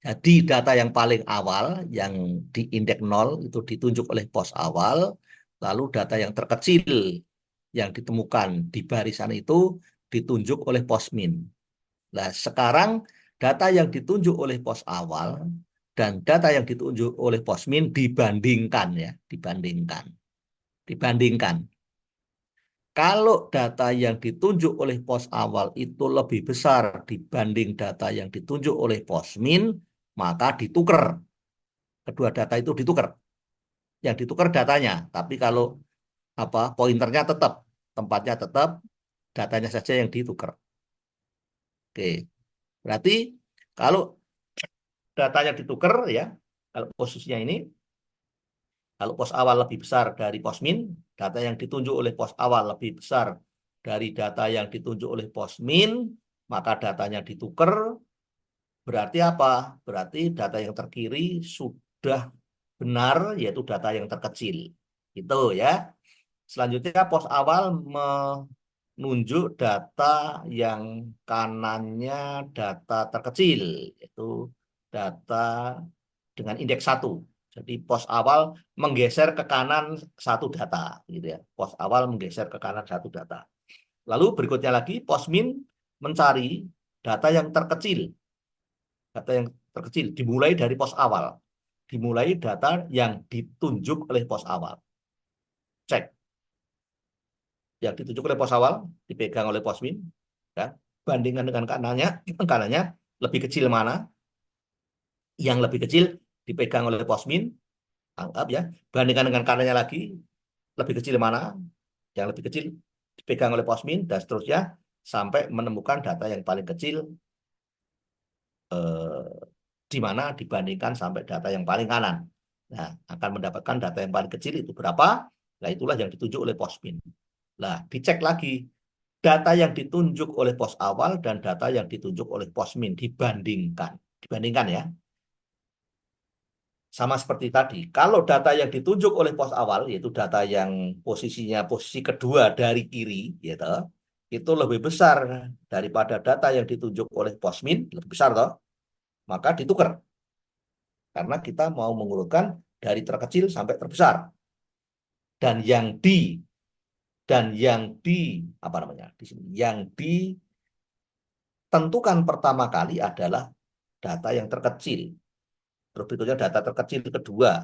Jadi data yang paling awal yang di indeks 0 itu ditunjuk oleh pos awal, lalu data yang terkecil yang ditemukan di barisan itu ditunjuk oleh posmin. Nah, sekarang data yang ditunjuk oleh pos awal dan data yang ditunjuk oleh posmin dibandingkan ya, dibandingkan. Kalau data yang ditunjuk oleh pos awal itu lebih besar dibanding data yang ditunjuk oleh posmin, maka ditukar. Kedua data itu ditukar. Yang ditukar datanya. Tapi kalau pointernya tetap, tempatnya tetap, datanya saja yang ditukar. Oke. Berarti kalau datanya ditukar ya, kalau posisinya ini, kalau pos awal lebih besar dari pos min, data yang ditunjuk oleh pos awal lebih besar dari data yang ditunjuk oleh pos min, maka datanya ditukar. Berarti apa? Berarti data yang terkiri sudah benar, yaitu data yang terkecil. Itu ya. Selanjutnya pos awal menunjuk data yang kanannya data terkecil, yaitu data dengan indeks satu. Jadi pos awal menggeser ke kanan satu data, gitu ya. Pos awal menggeser ke kanan satu data. Lalu berikutnya lagi pos min mencari data yang terkecil, data yang terkecil dimulai dari pos awal, dimulai data yang ditunjuk oleh pos awal. Cek yang ditunjuk oleh pos awal dipegang oleh pos min, ya. Bandingkan dengan kanannya, kanannya lebih kecil mana? Yang lebih kecil dipegang oleh pos min, anggap ya. Bandingkan dengan kanannya lagi, lebih kecil mana? Yang lebih kecil dipegang oleh pos min dan seterusnya sampai menemukan data yang paling kecil eh, di mana dibandingkan sampai data yang paling kanan. Nah, akan mendapatkan data yang paling kecil itu berapa? Nah, itulah yang ditunjuk oleh pos min. Nah, dicek lagi data yang ditunjuk oleh pos awal dan data yang ditunjuk oleh pos min dibandingkan. Dibandingkan ya. Sama seperti tadi. Kalau data yang ditunjuk oleh pos awal, yaitu data yang posisinya posisi kedua dari kiri, gitu, itu lebih besar daripada data yang ditunjuk oleh pos min, lebih besar toh, maka ditukar. Karena kita mau mengurutkan dari terkecil sampai terbesar. Dan yang di dan yang di apa namanya di sini, yang ditentukan pertama kali adalah data yang terkecil. Terus berikutnya data terkecil kedua,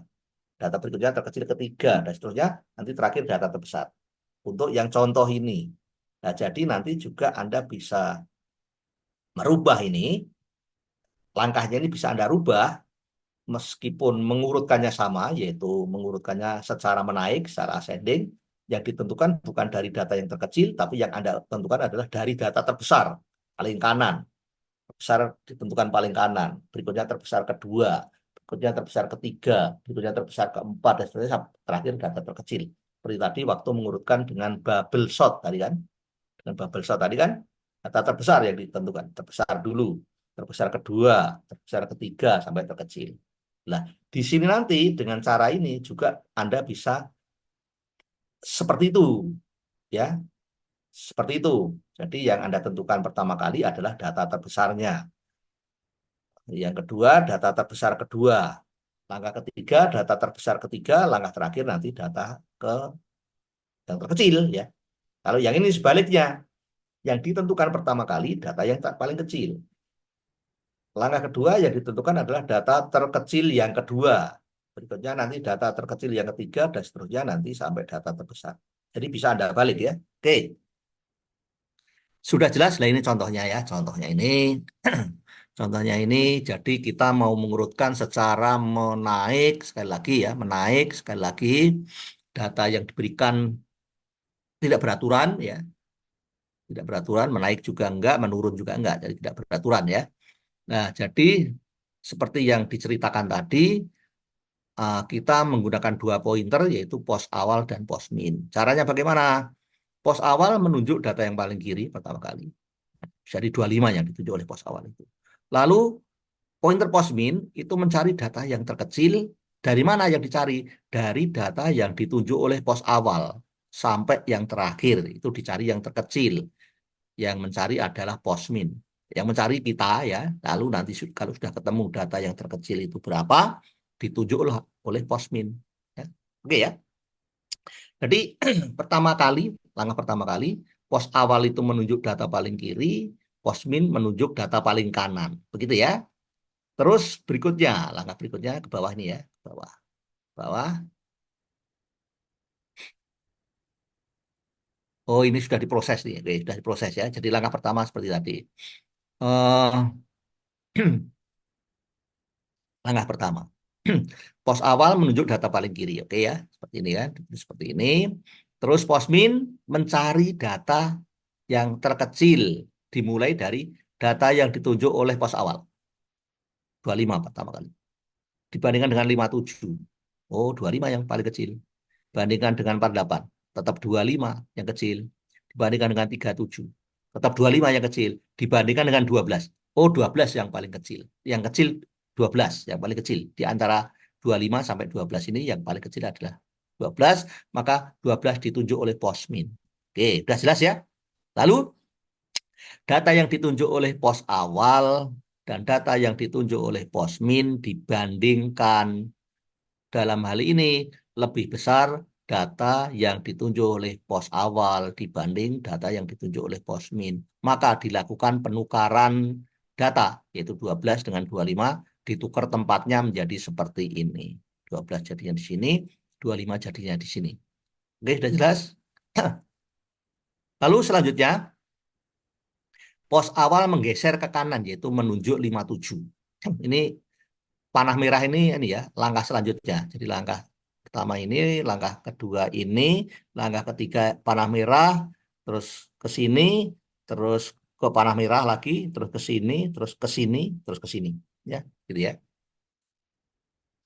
data berikutnya terkecil ketiga, dan seterusnya. Nanti terakhir data terbesar. Untuk yang contoh ini. Nah, jadi nanti juga Anda bisa merubah ini, langkahnya ini bisa Anda rubah, meskipun mengurutkannya sama, yaitu mengurutkannya secara menaik, secara ascending, yang ditentukan bukan dari data yang terkecil, tapi yang Anda tentukan adalah dari data terbesar, paling kanan. Terbesar ditentukan paling kanan, berikutnya terbesar kedua, berikutnya terbesar ketiga, berikutnya terbesar keempat, dan seterusnya terakhir data terkecil. Seperti tadi waktu mengurutkan dengan bubble sort tadi kan, dengan bubble sort tadi kan, data terbesar yang ditentukan, terbesar dulu, terbesar kedua, terbesar ketiga, sampai terkecil. Nah, di sini nanti dengan cara ini juga Anda bisa seperti itu, ya, seperti itu. Jadi yang Anda tentukan pertama kali adalah data terbesarnya. Yang kedua, data terbesar kedua. Langkah ketiga, data terbesar ketiga. Langkah terakhir nanti data ke yang terkecil, ya. Kalau yang ini sebaliknya, yang ditentukan pertama kali data yang paling kecil. Langkah kedua yang ditentukan adalah data terkecil yang kedua. Berikutnya nanti data terkecil yang ketiga dan seterusnya nanti sampai data terbesar. Jadi bisa Anda balik ya. Oke, sudah jelas lah ini contohnya ya. Contohnya ini. Contohnya ini jadi kita mau mengurutkan secara menaik sekali lagi ya, menaik sekali lagi data yang diberikan tidak beraturan ya, tidak beraturan, menaik juga enggak, menurun juga enggak, jadi tidak beraturan ya. Nah, jadi seperti yang diceritakan tadi, kita menggunakan dua pointer yaitu pos awal dan pos min. Caranya bagaimana? Pos awal menunjuk data yang paling kiri pertama kali. Jadi 25 yang ditunjuk oleh pos awal itu. Lalu pointer pos min itu mencari data yang terkecil. Dari mana yang dicari? Dari data yang ditunjuk oleh pos awal sampai yang terakhir itu dicari yang terkecil. Yang mencari adalah pos min. Yang mencari kita ya. Lalu nanti kalau sudah ketemu data yang terkecil itu berapa, ditunjuk oleh pos min. Ya. Oke ya. Jadi pertama kali, langkah pertama kali, pos awal itu menunjuk data paling kiri, pos min menunjuk data paling kanan. Begitu ya. Terus berikutnya, langkah berikutnya ke bawah ini ya, ke bawah. Bawah. Oh, ini sudah diproses nih. Oke, sudah diproses ya. Jadi langkah pertama seperti tadi. Eh Langkah pertama. Pos awal menunjuk data paling kiri, oke ya. Seperti ini kan, seperti ini. Terus posmin mencari data yang terkecil dimulai dari data yang ditunjuk oleh pos awal. 25 pertama kali. Dibandingkan dengan 57. Oh, 25 yang paling kecil. Bandingkan dengan 48. Tetap 25 yang kecil. Dibandingkan dengan 37. Tetap 25 yang kecil. Dibandingkan dengan 12. Oh, 12 yang paling kecil. Yang kecil 12 yang paling kecil. Di antara 25 sampai 12 ini yang paling kecil adalah 12. Maka 12 ditunjuk oleh posmin. Oke, sudah jelas ya? Lalu data yang ditunjuk oleh pos awal dan data yang ditunjuk oleh posmin dibandingkan. Dalam hal ini lebih besar data yang ditunjuk oleh pos awal dibanding data yang ditunjuk oleh pos min. Maka dilakukan penukaran data, yaitu 12 dengan 25, ditukar tempatnya menjadi seperti ini. 12 jadinya di sini, 25 jadinya di sini. Oke, sudah jelas? Lalu selanjutnya, pos awal menggeser ke kanan, yaitu menunjuk 57. Ini panah merah ini ya langkah selanjutnya. Jadi langkah pertama ini, langkah kedua ini, langkah ketiga panah merah, terus ke sini, terus ke panah merah lagi, terus ke sini, terus ke sini, terus ke sini, ya, gitu ya.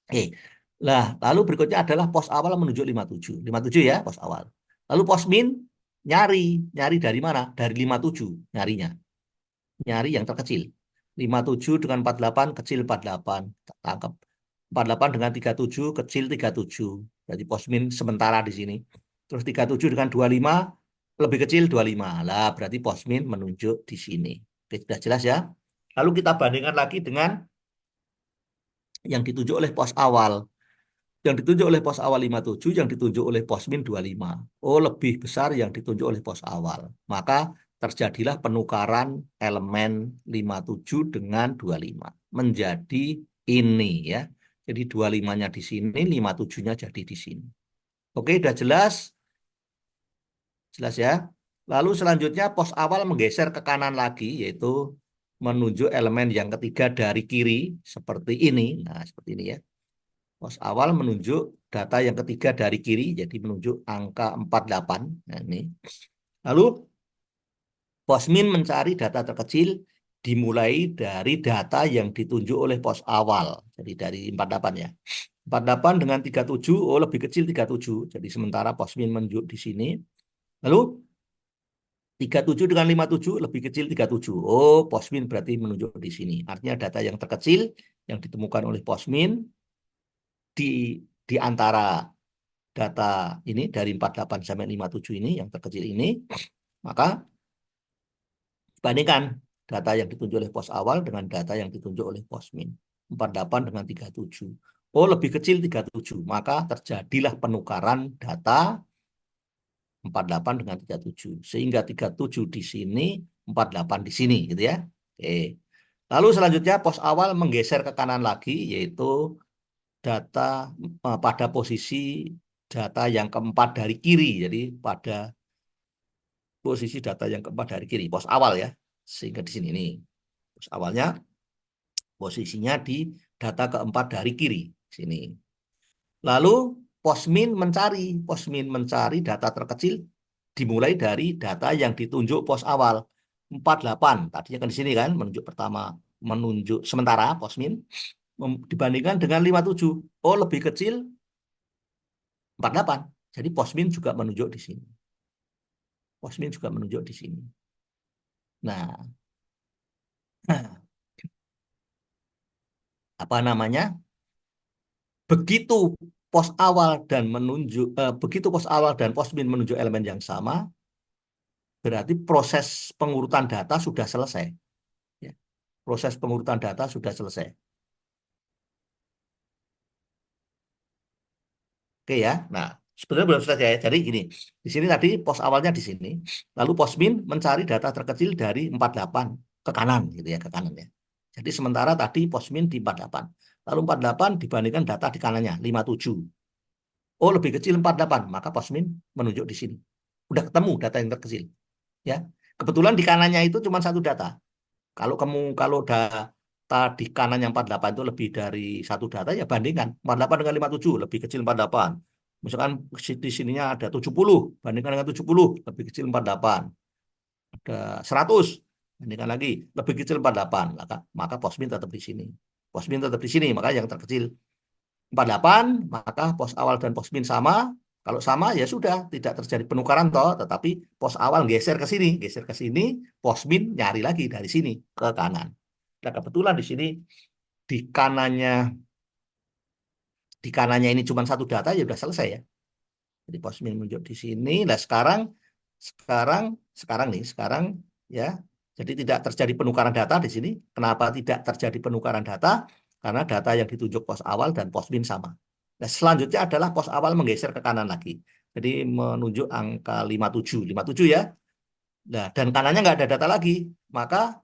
Oke. Nah, lalu berikutnya adalah pos awal menuju 57. 57 ya, pos awal. Lalu pos min nyari, nyari dari mana? Dari 57 nyarinya. Nyari yang terkecil. 57 dengan 48 kecil 48. Tangkap. 48 dengan 37 kecil 37. Jadi posmin sementara di sini. Terus 37 dengan 25 lebih kecil 25. Lah berarti posmin menunjuk di sini. Oke, sudah jelas ya. Lalu kita bandingkan lagi dengan yang ditunjuk oleh pos awal. Yang ditunjuk oleh pos awal 57, yang ditunjuk oleh posmin 25. Oh, lebih besar yang ditunjuk oleh pos awal. Maka terjadilah penukaran elemen 57 dengan 25. Menjadi ini ya. Jadi 25-nya di sini, 57-nya jadi di sini. Oke, udah jelas? Jelas ya. Lalu selanjutnya pos awal menggeser ke kanan lagi, yaitu menunjuk elemen yang ketiga dari kiri, seperti ini. Nah, seperti ini ya. Pos awal menunjuk data yang ketiga dari kiri, jadi menunjuk angka 48. Nah, ini. Lalu posmin mencari data terkecil dimulai dari data yang ditunjuk oleh pos awal. Jadi dari 48 ya. 48 dengan 37, oh lebih kecil 37. Jadi sementara posmin menunjuk di sini. Lalu 37 dengan 57 lebih kecil 37. Oh, posmin berarti menunjuk di sini. Artinya data yang terkecil yang ditemukan oleh posmin di antara data ini dari 48 sampai 57 ini yang terkecil ini, maka bandingkan data yang ditunjuk oleh pos awal dengan data yang ditunjuk oleh pos min. 48 dengan 37. Oh, lebih kecil 37. Maka terjadilah penukaran data 48 dengan 37. Sehingga 37 di sini, 48 di sini gitu ya. Oke. Lalu selanjutnya pos awal menggeser ke kanan lagi, yaitu data pada posisi data yang keempat dari kiri. Jadi pada posisi data yang keempat dari kiri, pos awal ya. Sehingga di sini nih, pos awalnya posisinya di data keempat dari kiri. Sini. Lalu posmin mencari data terkecil dimulai dari data yang ditunjuk pos awal. 48. Tadinya kan di sini kan, menunjuk pertama, menunjuk sementara posmin dibandingkan dengan 57. Oh, lebih kecil 48. Jadi posmin juga menunjuk di sini. Posmin juga menunjuk di sini. Nah, apa namanya? Begitu pos awal dan begitu pos awal dan posmin menunjuk elemen yang sama, berarti proses pengurutan data sudah selesai. Ya. Proses pengurutan data sudah selesai. Oke ya. Nah, sebenarnya belum selesai ya. Jadi gini, di sini tadi pos awalnya di sini, lalu posmin mencari data terkecil dari 48 ke kanan gitu ya, ke kanan ya. Jadi sementara tadi posmin di 48. Lalu 48 dibandingkan data di kanannya 57. Oh, lebih kecil 48, maka posmin menunjuk di sini. Udah ketemu data yang terkecil ya. Kebetulan di kanannya itu cuma satu data. Kalau udah di kanan yang 48 itu lebih dari satu data, ya bandingkan 48 dengan 57, lebih kecil 48. Misalkan di sininya ada 70, bandingkan dengan 70, lebih kecil 48. Ada 100, bandingkan lagi, lebih kecil 48. Maka posmin tetap di sini. Posmin tetap di sini, maka yang terkecil 48, maka pos awal dan pos min sama. Kalau sama ya sudah, tidak terjadi penukaran toh, tetapi pos awal geser ke sini, pos min nyari lagi dari sini ke kanan. Nah, kebetulan di sini di kanannya di kanannya ini cuma satu data, ya sudah selesai ya. Jadi pos min menunjuk di sini. Nah, sekarang sekarang ya. Jadi tidak terjadi penukaran data di sini. Kenapa tidak terjadi penukaran data? Karena data yang ditunjuk pos awal dan pos min sama. Nah, selanjutnya adalah pos awal menggeser ke kanan lagi. Jadi menunjuk angka 57 ya. Nah, dan kanannya nggak ada data lagi. Maka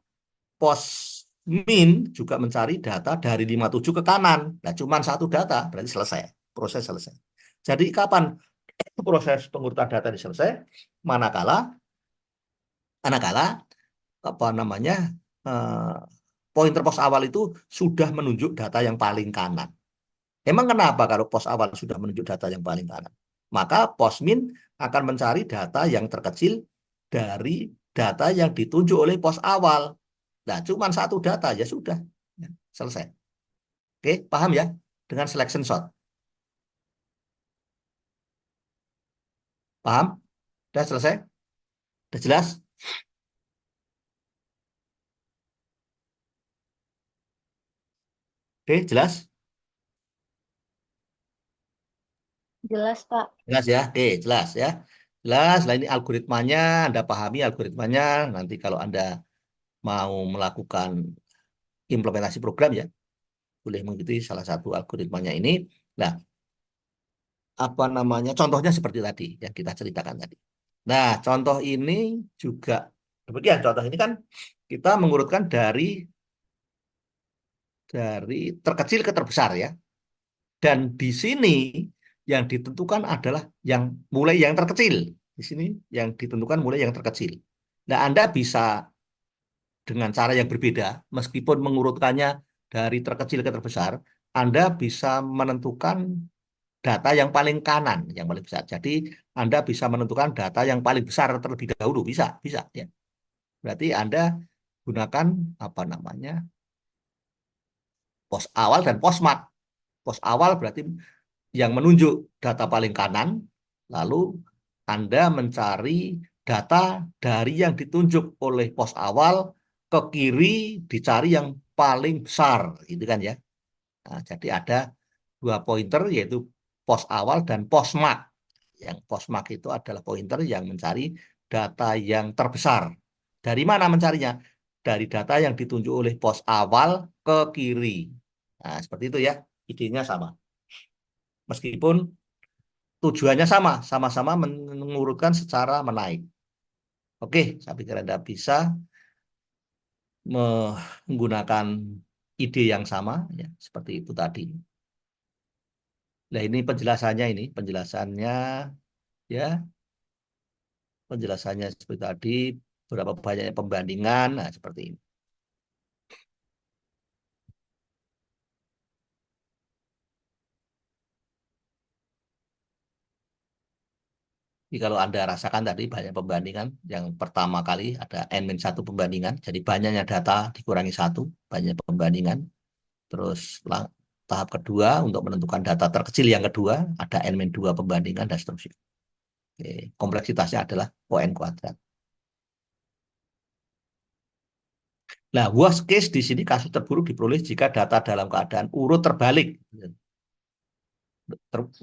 pos min juga mencari data dari 57 ke kanan. Nah, cuma satu data, berarti selesai. Proses selesai. Jadi kapan proses pengurutan data ini selesai? Manakala manakala apa namanya eh, pointer pos awal itu sudah menunjuk data yang paling kanan. Emang kenapa kalau pos awal sudah menunjuk data yang paling kanan? Maka pos min akan mencari data yang terkecil dari data yang ditunjuk oleh pos awal. Nah, cuma satu data ya sudah. Ya, selesai. Oke, paham ya? Dengan selection sort. Paham? Sudah selesai? Sudah jelas? Oke, jelas? Jelas, Pak. Jelas ya? Oke, jelas ya. Jelas, lah ini algoritmanya, Anda pahami algoritmanya. Nanti kalau Anda mau melakukan implementasi program ya, boleh mengikuti salah satu algoritmanya ini. Nah, apa namanya? Contohnya seperti tadi yang kita ceritakan tadi. Nah, contoh ini juga demikian. Contoh ini kan kita mengurutkan dari terkecil ke terbesar ya. Dan di sini yang ditentukan adalah yang mulai yang terkecil. Di sini yang ditentukan mulai yang terkecil. Nah, Anda bisa dengan cara yang berbeda, meskipun mengurutkannya dari terkecil ke terbesar, Anda bisa menentukan data yang paling kanan, yang paling besar. Jadi Anda bisa menentukan data yang paling besar terlebih dahulu, bisa, bisa ya. Berarti Anda gunakan apa namanya pos awal dan pos mat. Pos awal berarti yang menunjuk data paling kanan, lalu Anda mencari data dari yang ditunjuk oleh pos awal ke kiri dicari yang paling besar, gitu kan ya. Nah, jadi ada dua pointer yaitu pos awal dan pos mat. Yang pos mat itu adalah pointer yang mencari data yang terbesar. Dari mana mencarinya? Dari data yang ditunjuk oleh pos awal ke kiri. Nah, seperti itu ya. Idenya sama. Meskipun tujuannya sama, sama-sama mengurutkan secara menaik. Oke, saya pikir Anda bisa menggunakan ide yang sama, ya, seperti itu tadi. Nah, ini penjelasannya ya, penjelasannya seperti tadi, berapa banyak pembandingan, nah seperti ini. Jadi kalau Anda rasakan tadi banyak pembandingan, yang pertama kali ada N-1 pembandingan, jadi banyaknya data dikurangi satu, banyak pembandingan. Terus tahap kedua untuk menentukan data terkecil yang kedua ada N-2 pembandingan dan seterusnya. Oke, kompleksitasnya adalah ON kuadrat. Nah, worst case di sini kasus terburuk diperoleh jika data dalam keadaan urut terbalik.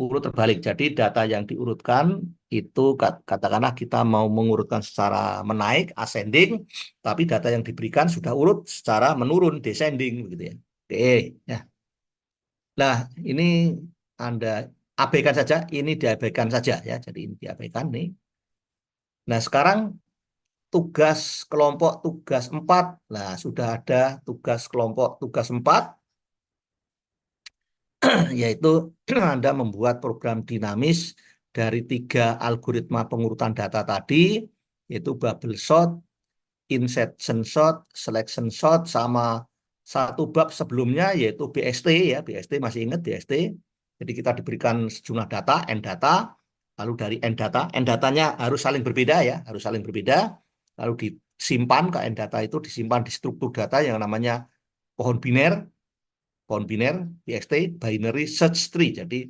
Urut terbalik. Jadi data yang diurutkan itu katakanlah kita mau mengurutkan secara menaik, ascending, tapi data yang diberikan sudah urut secara menurun, descending, begitu ya. Oke, ya. Nah, ini Anda abaikan saja, ini diabaikan saja ya. Jadi ini diabaikan nih. Nah, sekarang tugas kelompok tugas 4. Nah, sudah ada tugas kelompok tugas 4, yaitu Anda membuat program dinamis dari 3 algoritma pengurutan data tadi, yaitu bubble sort, insertion sort, selection sort, sama satu bab sebelumnya yaitu BST ya, BST masih ingat BST. Jadi kita diberikan sejumlah data, N data, lalu dari N datanya harus saling berbeda ya, harus saling berbeda, lalu disimpan ke N data itu disimpan di struktur data yang namanya pohon biner, BST, binary search tree. Jadi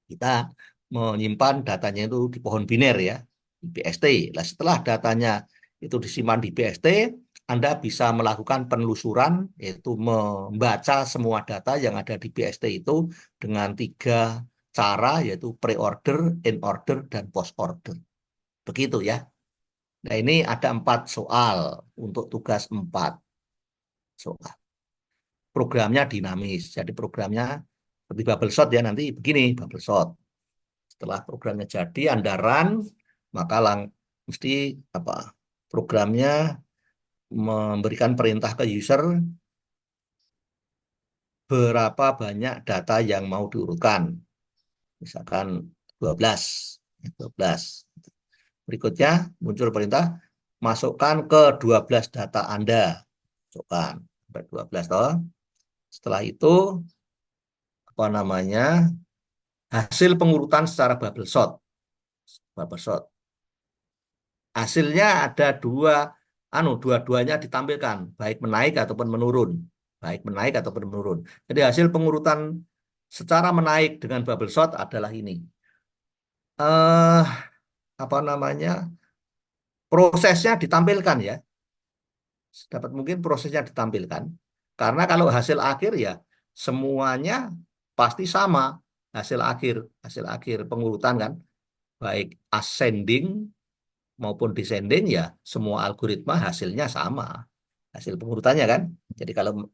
kita menyimpan datanya itu di pohon biner ya, di BST. Nah, setelah datanya itu disimpan di BST, Anda bisa melakukan penelusuran, yaitu membaca semua data yang ada di BST itu dengan 3 cara, yaitu pre-order, in-order, dan post-order. Begitu ya. Nah, ini ada 4 soal untuk tugas 4 soal. Programnya dinamis. Jadi programnya seperti bubble shot ya, nanti begini bubble shot. Setelah programnya jadi, Anda run, maka mesti apa? Programnya memberikan perintah ke user berapa banyak data yang mau diurutkan. Misalkan 12. 12. Berikutnya muncul perintah masukkan ke 12 data Anda. Masukkan sampai 12 toh. Setelah itu apa namanya? Hasil pengurutan secara bubble sort. Bubble sort. Hasilnya ada dua-duanya ditampilkan, baik menaik ataupun menurun. Baik menaik ataupun menurun. Jadi hasil pengurutan secara menaik dengan bubble sort adalah ini. Eh, apa namanya? Prosesnya ditampilkan ya. Dapat mungkin prosesnya ditampilkan. Karena kalau hasil akhir ya semuanya pasti sama hasil akhir pengurutan kan, baik ascending maupun descending ya semua algoritma hasilnya sama hasil pengurutannya kan. Jadi kalau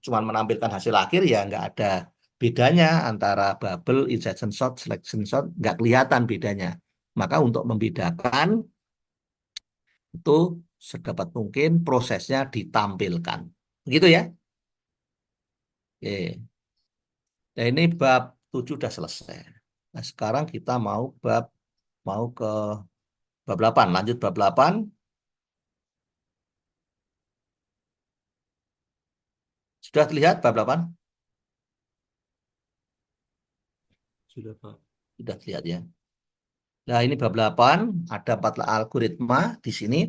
cuma menampilkan hasil akhir ya nggak ada bedanya antara bubble, insertion sort, selection sort, nggak kelihatan bedanya. Maka untuk membedakan itu sedapat mungkin prosesnya ditampilkan. Begitu ya. Oke. Nah ini bab 7 sudah selesai. Nah sekarang kita mau ke bab 8. Lanjut bab 8. Sudah terlihat bab 8? Sudah, Pak. Sudah terlihat ya. Nah, ini bab 8, ada 4 algoritma di sini.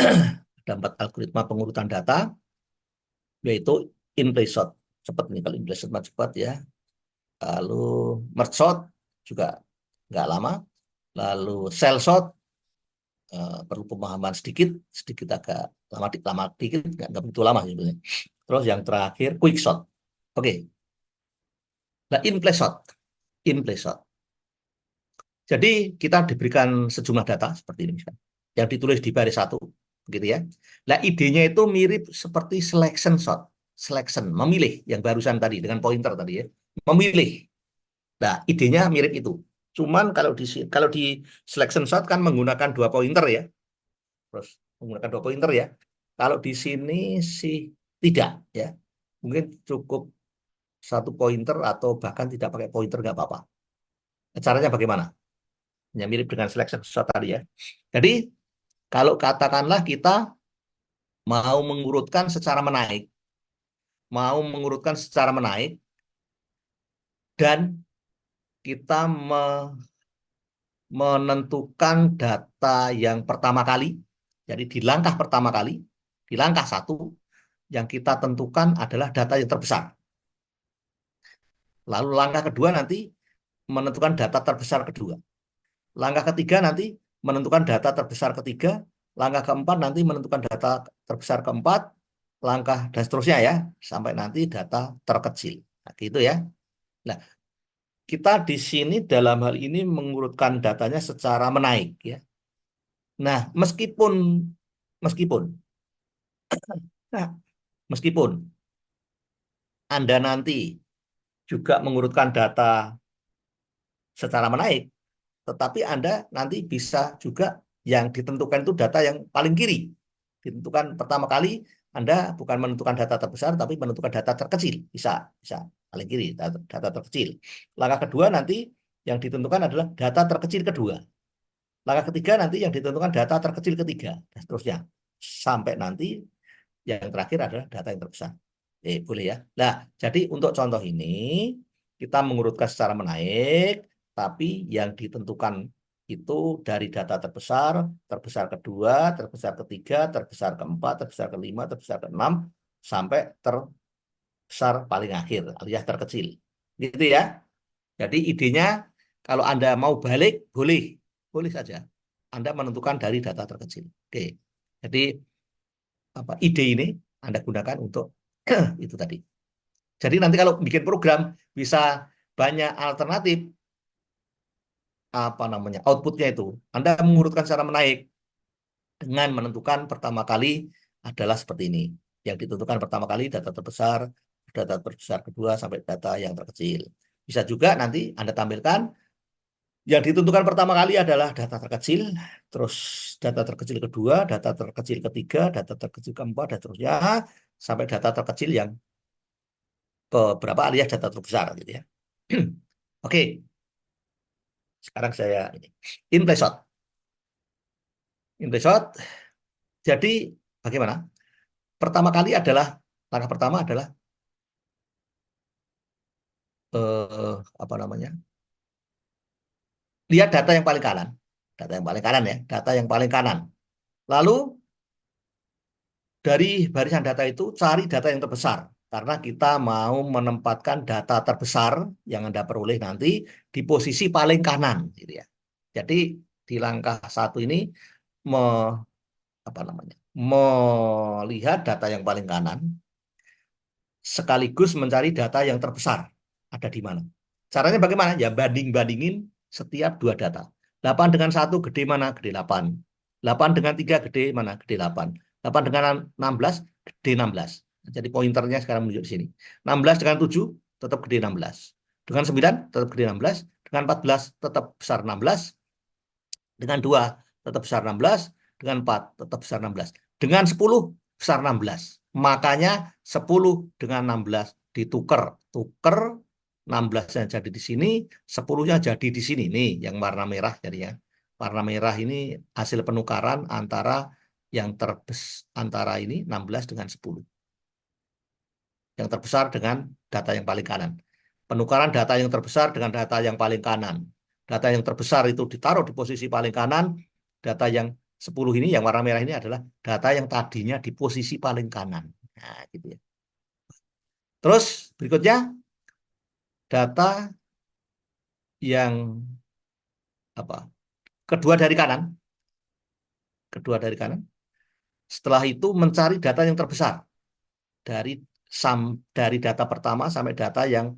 Ada 4 algoritma pengurutan data, yaitu in place sort. Cepat nih, kalau in place sort cepat ya. Lalu merge sort juga nggak lama. Lalu cell sort perlu pemahaman sedikit agak lama dikit, nggak begitu lama sebenarnya. Terus yang terakhir quick sort. Oke. Nah, in place sort. In place sort. Jadi kita diberikan sejumlah data seperti ini misalkan, yang ditulis di baris 1, begitu ya. Nah, idenya itu mirip seperti selection sort, selection, memilih yang barusan tadi dengan pointer tadi ya, memilih. Nah, idenya mirip itu. Cuman kalau di selection sort kan menggunakan 2 pointer ya, terus menggunakan 2 pointer ya. Kalau di sini sih tidak ya, mungkin cukup 1 pointer atau bahkan tidak pakai pointer nggak apa-apa. Caranya bagaimana? Ya mirip dengan selection sort tadi ya. Jadi kalau katakanlah kita mau mengurutkan secara menaik dan kita menentukan data yang pertama kali. Jadi di langkah pertama kali, di langkah 1 yang kita tentukan adalah data yang terbesar. Lalu langkah kedua nanti menentukan data terbesar kedua. Langkah ketiga nanti menentukan data terbesar ketiga. Langkah keempat nanti menentukan data terbesar keempat. Langkah dan seterusnya ya. Sampai nanti data terkecil. Nah, gitu ya. Nah, kita di sini dalam hal ini mengurutkan datanya secara menaik ya. Nah, meskipun nah, meskipun Anda nanti juga mengurutkan data secara menaik, tetapi Anda nanti bisa juga yang ditentukan itu data yang paling kiri. Ditentukan pertama kali Anda bukan menentukan data terbesar, tapi menentukan data terkecil. Bisa, bisa. Paling kiri, data terkecil. Langkah kedua nanti yang ditentukan adalah data terkecil kedua. Langkah ketiga nanti yang ditentukan data terkecil ketiga, dan seterusnya. sampai nanti yang terakhir adalah data yang terbesar. Boleh ya. Nah, jadi untuk contoh ini kita mengurutkan secara menaik, tapi yang ditentukan itu dari data terbesar, terbesar kedua, terbesar ketiga, terbesar keempat, terbesar kelima, terbesar keenam, sampai terbesar paling akhir, alias terkecil. Gitu ya. Jadi idenya kalau Anda mau balik, boleh. Boleh saja. Anda menentukan dari data terkecil. Oke. Jadi ide ini Anda gunakan untuk itu tadi. Jadi nanti kalau bikin program bisa banyak alternatif outputnya itu. Anda mengurutkan secara menaik dengan menentukan pertama kali adalah seperti ini. Yang ditentukan pertama kali data terbesar kedua sampai data yang terkecil. Bisa juga nanti Anda tampilkan yang ditentukan pertama kali adalah data terkecil, terus data terkecil kedua, data terkecil ketiga, data terkecil keempat, dan seterusnya sampai data terkecil yang ke berapa alias data terbesar gitu ya. Oke, sekarang saya ini in place out. In place out. Jadi bagaimana? Pertama kali adalah langkah pertama adalah apa namanya? Lihat data yang paling kanan. Data yang paling kanan ya, data yang paling kanan. Lalu dari barisan data itu cari data yang terbesar karena kita mau menempatkan data terbesar yang Anda peroleh nanti di posisi paling kanan gitu ya. Jadi di langkah satu ini me, apa namanya? Melihat data yang paling kanan sekaligus mencari data yang terbesar ada di mana. Caranya bagaimana? Ya banding-bandingin setiap dua data. 8 dengan satu gede mana? Gede 8. 8 dengan 3 gede mana? Gede 8. 8 dengan 16 gede 16. Jadi pointernya sekarang menunjuk di sini. 16 dengan 7 tetap gede 16. Dengan 9 tetap gede 16. Dengan 14 tetap besar 16. Dengan 2 tetap besar 16. Dengan 4 tetap besar 16. Dengan 10 besar 16. Makanya 10 dengan 16 ditukar. Tuker 16-nya jadi di sini, 10-nya jadi di sini. Nih yang warna merah jadinya. Warna merah ini hasil penukaran antara yang antara ini 16 dengan 10. Yang terbesar dengan data yang paling kanan. Penukaran data yang terbesar dengan data yang paling kanan. Data yang terbesar itu ditaruh di posisi paling kanan, data yang 10 ini, yang warna merah ini adalah data yang tadinya di posisi paling kanan. Nah, gitu ya. Terus berikutnya, data yang kedua dari kanan. Kedua dari kanan. Setelah itu mencari data yang terbesar. Dari dari data pertama sampai data yang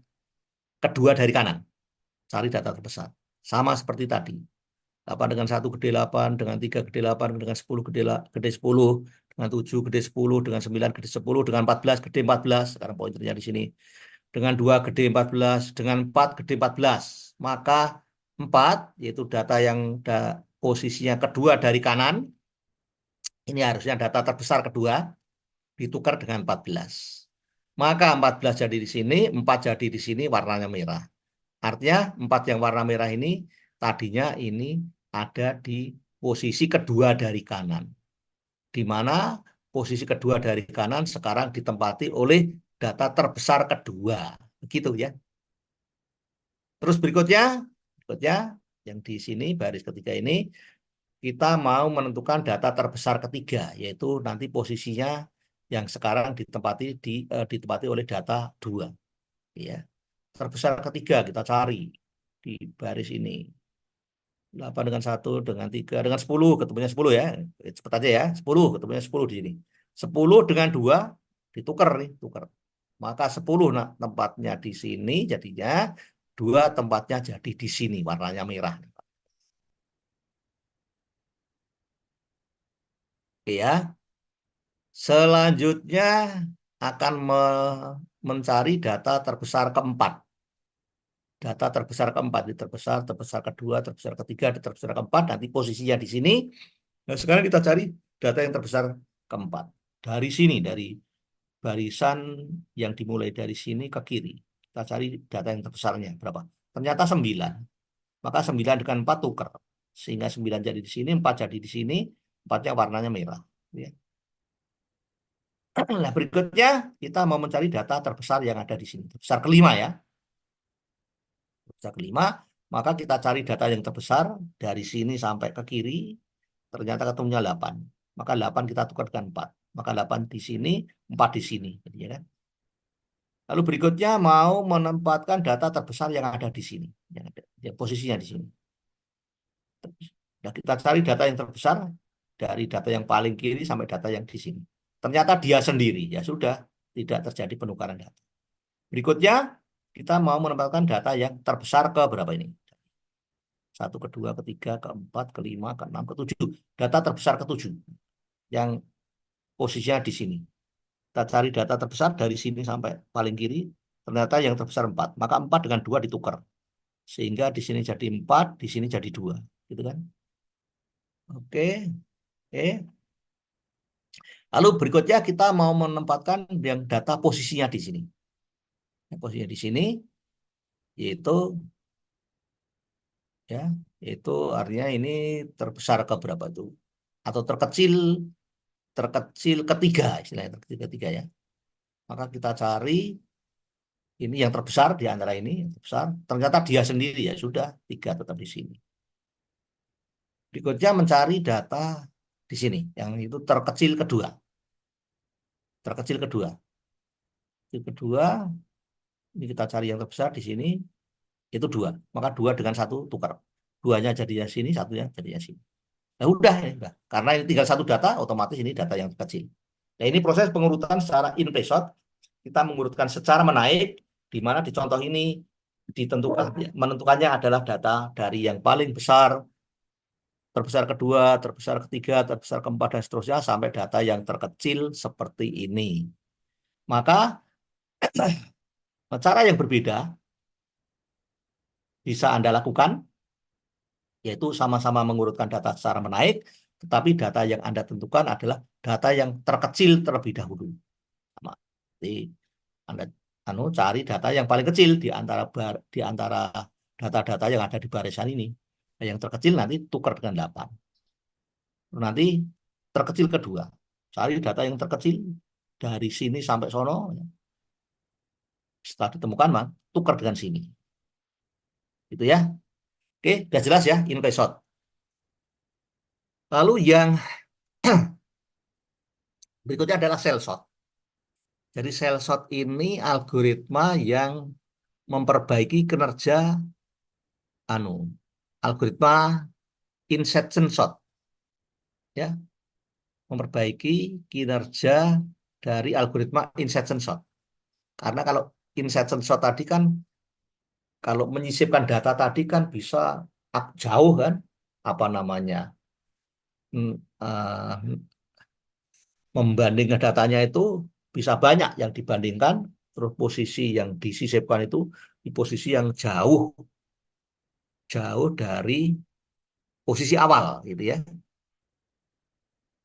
kedua dari kanan. Cari data terbesar. Sama seperti tadi. 8 dengan satu gede 8, dengan 3 gede 8, dengan 10 gede 10, dengan 7 gede 10, dengan 9 gede 10, dengan 14 gede 14. Sekarang pointernya di sini. Dengan 2 gede 14, dengan 4 gede 14. Maka 4, yaitu data yang posisinya kedua dari kanan, ini harusnya data terbesar kedua, ditukar dengan 14. Maka 14 jadi di sini, 4 jadi di sini, warnanya merah. Artinya 4 yang warna merah ini tadinya ini ada di posisi kedua dari kanan. Di mana posisi kedua dari kanan sekarang ditempati oleh data terbesar kedua. Begitu ya. Terus berikutnya yang di sini baris ketiga ini kita mau menentukan data terbesar ketiga, yaitu nanti posisinya yang sekarang ditempati oleh data 2. Ya. Terbesar ketiga kita cari di baris ini. 8 dengan 1, dengan 3, dengan 10, ketemunya 10 ya. Cepat aja ya, 10, ketemunya 10 di sini. 10 dengan 2, ditukar nih, tukar. Maka 10 tempatnya di sini jadinya, 2 tempatnya jadi di sini, warnanya merah. Oke ya. Selanjutnya akan mencari data terbesar keempat. Data terbesar keempat, di terbesar kedua, terbesar ketiga, terbesar keempat, nanti posisinya di sini. Nah, sekarang kita cari data yang terbesar keempat. Dari sini, dari barisan yang dimulai dari sini ke kiri. Kita cari data yang terbesarnya berapa. Ternyata 9. Maka 9 dengan 4 tukar. Sehingga 9 jadi di sini, 4 jadi di sini, 4-nya warnanya merah. Ya. Nah, berikutnya kita mau mencari data terbesar yang ada di sini. Terbesar kelima ya. Terbesar kelima, maka kita cari data yang terbesar dari sini sampai ke kiri. Ternyata ketemunya 8. Maka 8 kita tukar dengan 4. Maka 8 di sini, 4 di sini. Gitu ya kan? Lalu berikutnya mau menempatkan data terbesar yang ada di sini. Yang ada, ya, posisinya di sini. Nah, kita cari data yang terbesar dari data yang paling kiri sampai data yang di sini. Ternyata dia sendiri. Ya sudah, tidak terjadi penukaran data. Berikutnya, kita mau menempatkan data yang terbesar ke berapa ini? Satu, kedua, ketiga, keempat, kelima, keenam, ketujuh. Data terbesar ketujuh. Yang posisinya di sini. Kita cari data terbesar dari sini sampai paling kiri. Ternyata yang terbesar 4. Maka 4 dengan 2 ditukar. Sehingga di sini jadi 4, di sini jadi 2. Gitu kan? Oke. Oke. Lalu berikutnya kita mau menempatkan yang data posisinya di sini. Posisinya di sini, yaitu ya, itu artinya ini terbesar ke berapa itu? Atau terkecil, terkecil ketiga, istilahnya terkecil ketiga ya. Maka kita cari ini yang terbesar di antara ini, yang terbesar. Ternyata dia sendiri ya sudah, 3 tetap di sini. Berikutnya mencari data di sini, yang itu terkecil kedua. Terkecil kedua. Terkecil kedua, ini kita cari yang terbesar di sini, itu 2. Maka 2 dengan 1 tukar. Duanya jadinya sini, satunya jadinya sini. Nah udah, ya, udah. Karena ini tinggal satu data, otomatis ini data yang kecil. Nah ini proses pengurutan secara in place sort. Kita mengurutkan secara menaik, di mana di contoh ini ditentukan, menentukannya adalah data dari yang paling besar, terbesar kedua, terbesar ketiga, terbesar keempat, dan seterusnya, sampai data yang terkecil seperti ini. Maka cara yang berbeda bisa Anda lakukan, yaitu sama-sama mengurutkan data secara menaik, tetapi data yang Anda tentukan adalah data yang terkecil terlebih dahulu. Jadi Anda cari data yang paling kecil di antara data-data yang ada di barisan ini. Nah, yang terkecil nanti tukar dengan 8. Nanti terkecil kedua. Cari data yang terkecil dari sini sampai sono. Setelah ditemukan, tukar dengan sini. Gitu ya. Oke, sudah jelas ya, InPlaySort. Lalu yang berikutnya adalah CellSort. Jadi CellSort ini algoritma yang memperbaiki kinerja algoritma insertion sort, ya, memperbaiki kinerja dari algoritma insertion sort. Karena kalau insertion sort tadi kan, kalau menyisipkan data tadi kan bisa jauh kan, apa namanya, membandingkan datanya itu bisa banyak yang dibandingkan, terus posisi yang disisipkan itu di posisi yang jauh jauh dari posisi awal gitu ya.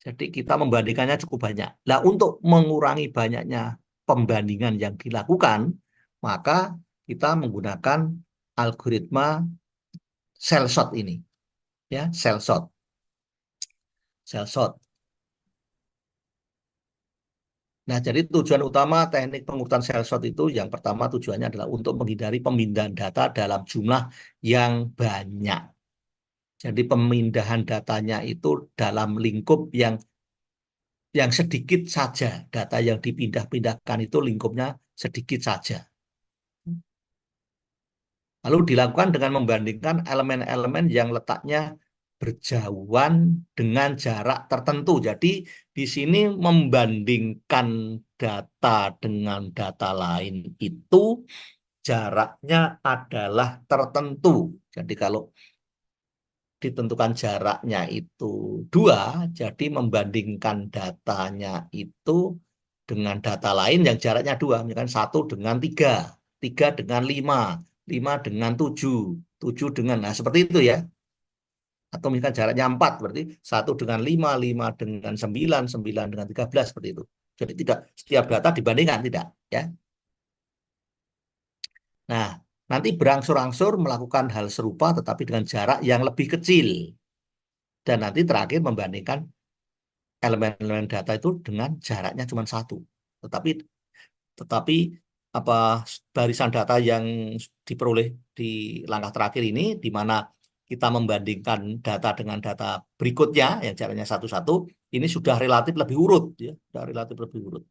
Jadi kita membandingkannya cukup banyak. Nah, untuk mengurangi banyaknya pembandingan yang dilakukan, maka kita menggunakan algoritma cell sort ini, ya, cell sort, cell sort. Nah, jadi tujuan utama teknik pengurutan cell sort itu yang pertama tujuannya adalah untuk menghindari pemindahan data dalam jumlah yang banyak. Jadi pemindahan datanya itu dalam lingkup yang sedikit saja. Data yang dipindah-pindahkan itu lingkupnya sedikit saja. Lalu dilakukan dengan membandingkan elemen-elemen yang letaknya berjauhan dengan jarak tertentu. Jadi di sini membandingkan data dengan data lain itu jaraknya adalah tertentu. Jadi kalau ditentukan jaraknya itu 2, jadi membandingkan datanya itu dengan data lain yang jaraknya 2, misalkan 1 dengan 3, 3 dengan 5, 5 dengan 7, 7 dengan, nah seperti itu ya. Atau misalkan jaraknya 4, berarti 1 dengan 5, 5 dengan 9, 9 dengan 13, seperti itu. Jadi tidak setiap data dibandingkan, tidak ya. Nah, nanti berangsur-angsur melakukan hal serupa tetapi dengan jarak yang lebih kecil. Dan nanti terakhir membandingkan elemen-elemen data itu dengan jaraknya cuma satu. Tetapi tetapi apa barisan data yang diperoleh di langkah terakhir ini, di mana kita membandingkan data dengan data berikutnya yang jaraknya satu-satu, ini sudah relatif lebih urut, ya, sudah relatif lebih urut.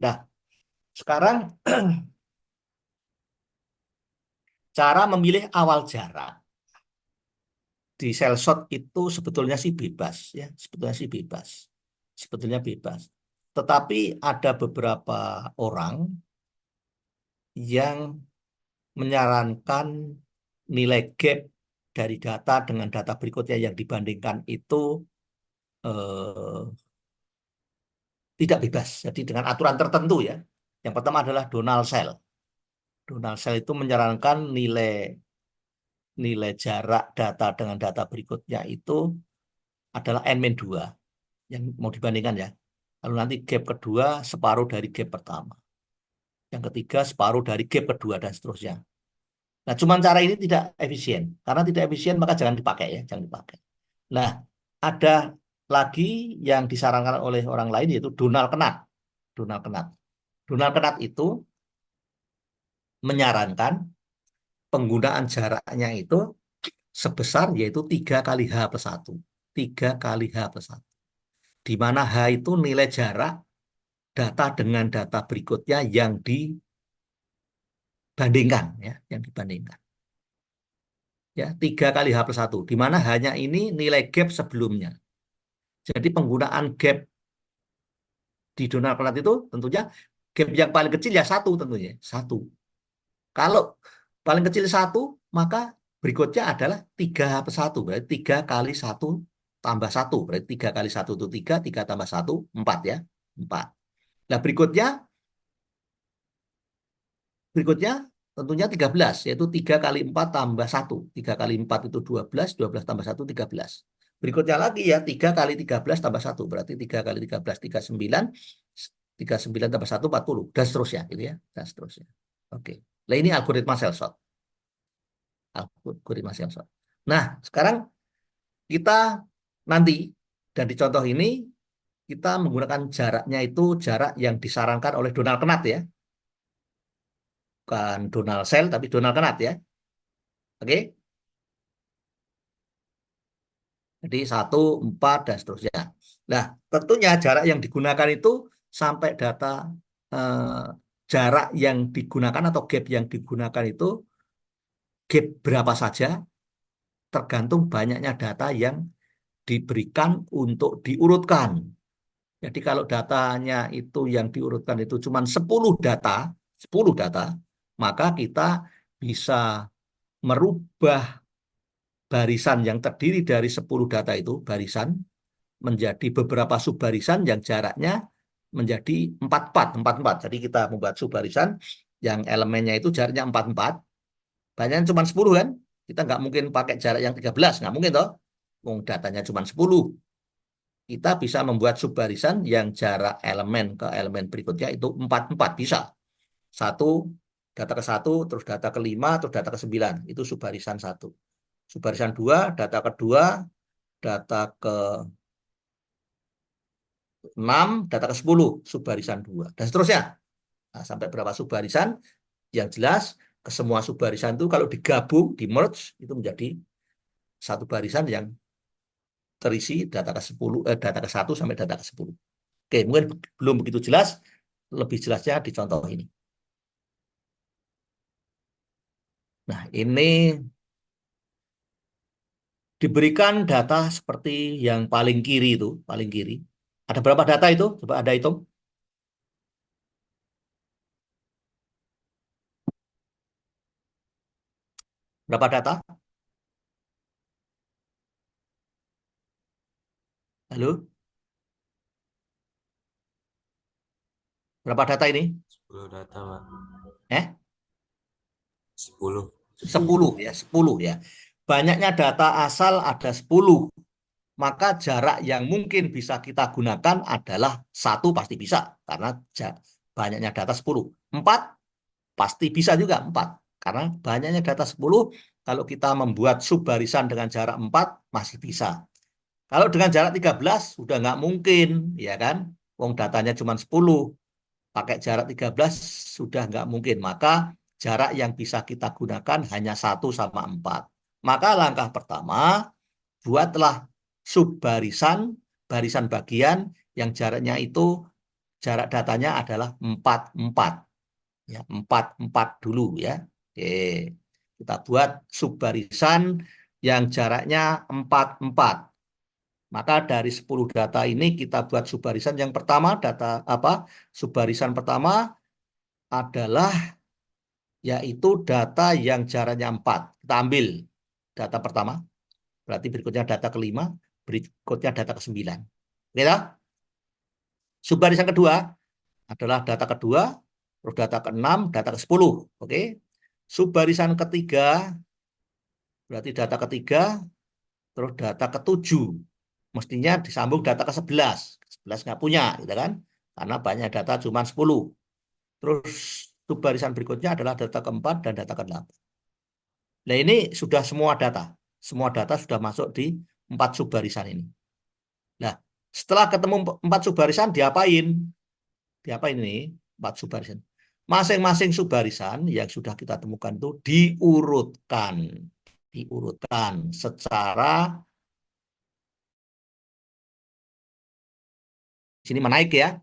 Nah, sekarang cara memilih awal jarak di cell shot itu sebetulnya sih bebas, ya, sebetulnya sih bebas, sebetulnya bebas. Tetapi ada beberapa orang yang menyarankan nilai gap dari data dengan data berikutnya yang dibandingkan itu eh, tidak bebas. Jadi dengan aturan tertentu, ya. Yang pertama adalah Donald Cell. Donald Cell itu menyarankan nilai jarak data dengan data berikutnya itu adalah N-2 yang mau dibandingkan, ya. Lalu nanti gap kedua separuh dari gap pertama. Yang ketiga separuh dari gap kedua dan seterusnya. Nah, cuman cara ini tidak efisien. Karena tidak efisien maka jangan dipakai, ya, jangan dipakai. Nah, ada lagi yang disarankan oleh orang lain yaitu Donald Knuth. Donald Knuth. Donald Knuth itu menyarankan penggunaan jaraknya itu sebesar yaitu 3 kali H plus 1. 3 kali H plus 1. Di mana H itu nilai jarak data dengan data berikutnya yang dibandingkan, ya, yang dibandingkan. Ya, 3 kali H plus 1. Di mana hanya ini nilai gap sebelumnya. Jadi penggunaan gap di Donald Knuth itu tentunya gap yang paling kecil ya satu tentunya. Satu. Kalau paling kecil satu, maka berikutnya adalah 3 plus 1. Berarti 3 kali 1 tambah 1. Berarti 3 kali 1 itu 3, 3 tambah 1, 4, ya. 4. Nah, berikutnya tentunya 13, yaitu 3 kali 4 tambah 1. 3 kali 4 itu 12, 12 tambah 1, 13. Berikutnya lagi, ya, 3 kali 13 tambah 1. Berarti 3 kali 13, 39. 39 tambah 1, 40. Dan seterusnya, gitu, ya. Dan seterusnya. Oke. Nah, ini algoritma cell sort. Algoritma cell sort. Nah, sekarang kita nanti, dan di contoh ini, kita menggunakan jaraknya itu jarak yang disarankan oleh Donald Knuth, ya. Bukan Donald Cell, tapi Donald Knuth, ya. Oke. Jadi 1, 4, dan seterusnya. Nah, tentunya jarak yang digunakan itu sampai data eh, jarak yang digunakan atau gap yang digunakan itu gap berapa saja tergantung banyaknya data yang diberikan untuk diurutkan. Jadi kalau datanya itu yang diurutkan itu cuma 10 data, maka kita bisa merubah barisan yang terdiri dari 10 data itu, barisan menjadi beberapa subbarisan yang jaraknya menjadi 44. Jadi kita membuat subbarisan yang elemennya itu jaraknya 44, banyaknya cuma 10 kan? Kita nggak mungkin pakai jarak yang 13, nggak mungkin toh. Wong datanya cuma 10. Kita bisa membuat subbarisan yang jarak elemen ke elemen berikutnya itu 44 bisa. Satu, data ke satu, terus data ke 5, terus data ke 9. Itu subbarisan satu. Subbarisan 2, data kedua, data ke 6, data ke 10, subbarisan 2. Dan seterusnya. Nah, sampai berapa subbarisan, yang jelas ke semua subbarisan itu kalau digabung, di merge, itu menjadi satu barisan yang terisi data ke 10, data ke 1 sampai data ke 10. Oke, mungkin belum begitu jelas, lebih jelasnya di contoh ini. Nah, ini diberikan data seperti yang paling kiri itu, paling kiri. Ada berapa data itu? Coba Anda hitung. Berapa data? Halo? Berapa data ini? 10 data, Pak. Eh? 10. 10, ya, 10, ya. Banyaknya data asal ada 10. Maka jarak yang mungkin bisa kita gunakan adalah satu pasti bisa. Karena banyaknya data 10. 4 pasti bisa juga 4. Karena banyaknya data 10, kalau kita membuat subbarisan dengan jarak 4 masih bisa. Kalau dengan jarak 13 sudah nggak mungkin, ya kan? Wong datanya cuma 10, pakai jarak 13 sudah nggak mungkin. Maka jarak yang bisa kita gunakan hanya 1/4. Maka langkah pertama, buatlah subbarisan, barisan bagian yang jaraknya itu, jarak datanya adalah 4, 4. Ya, 4, 4 dulu ya. Oke. Kita buat subbarisan yang jaraknya 4, 4. Maka dari 10 data ini kita buat subbarisan yang pertama, data apa? Subbarisan pertama adalah yaitu data yang jaraknya 4. Kita ambil data pertama, berarti berikutnya data kelima, berikutnya data ke-9. Oke, tak? Subbarisan kedua adalah data kedua, terus data ke-6, data ke-10. Oke. Subbarisan ketiga berarti data ketiga, terus data ke-7. Mestinya disambung data ke-11. 11 nggak punya, gitu kan? Karena banyak data cuma 10. Terus subbarisan berikutnya adalah data ke-4 dan data ke-8. Nah, ini sudah semua data. Semua data sudah masuk di 4 subbarisan ini. Nah, setelah ketemu 4 subbarisan, diapain? Diapain ini? 4 subbarisan. Masing-masing subbarisan yang sudah kita temukan itu diurutkan. Diurutkan secara sini menaik ya.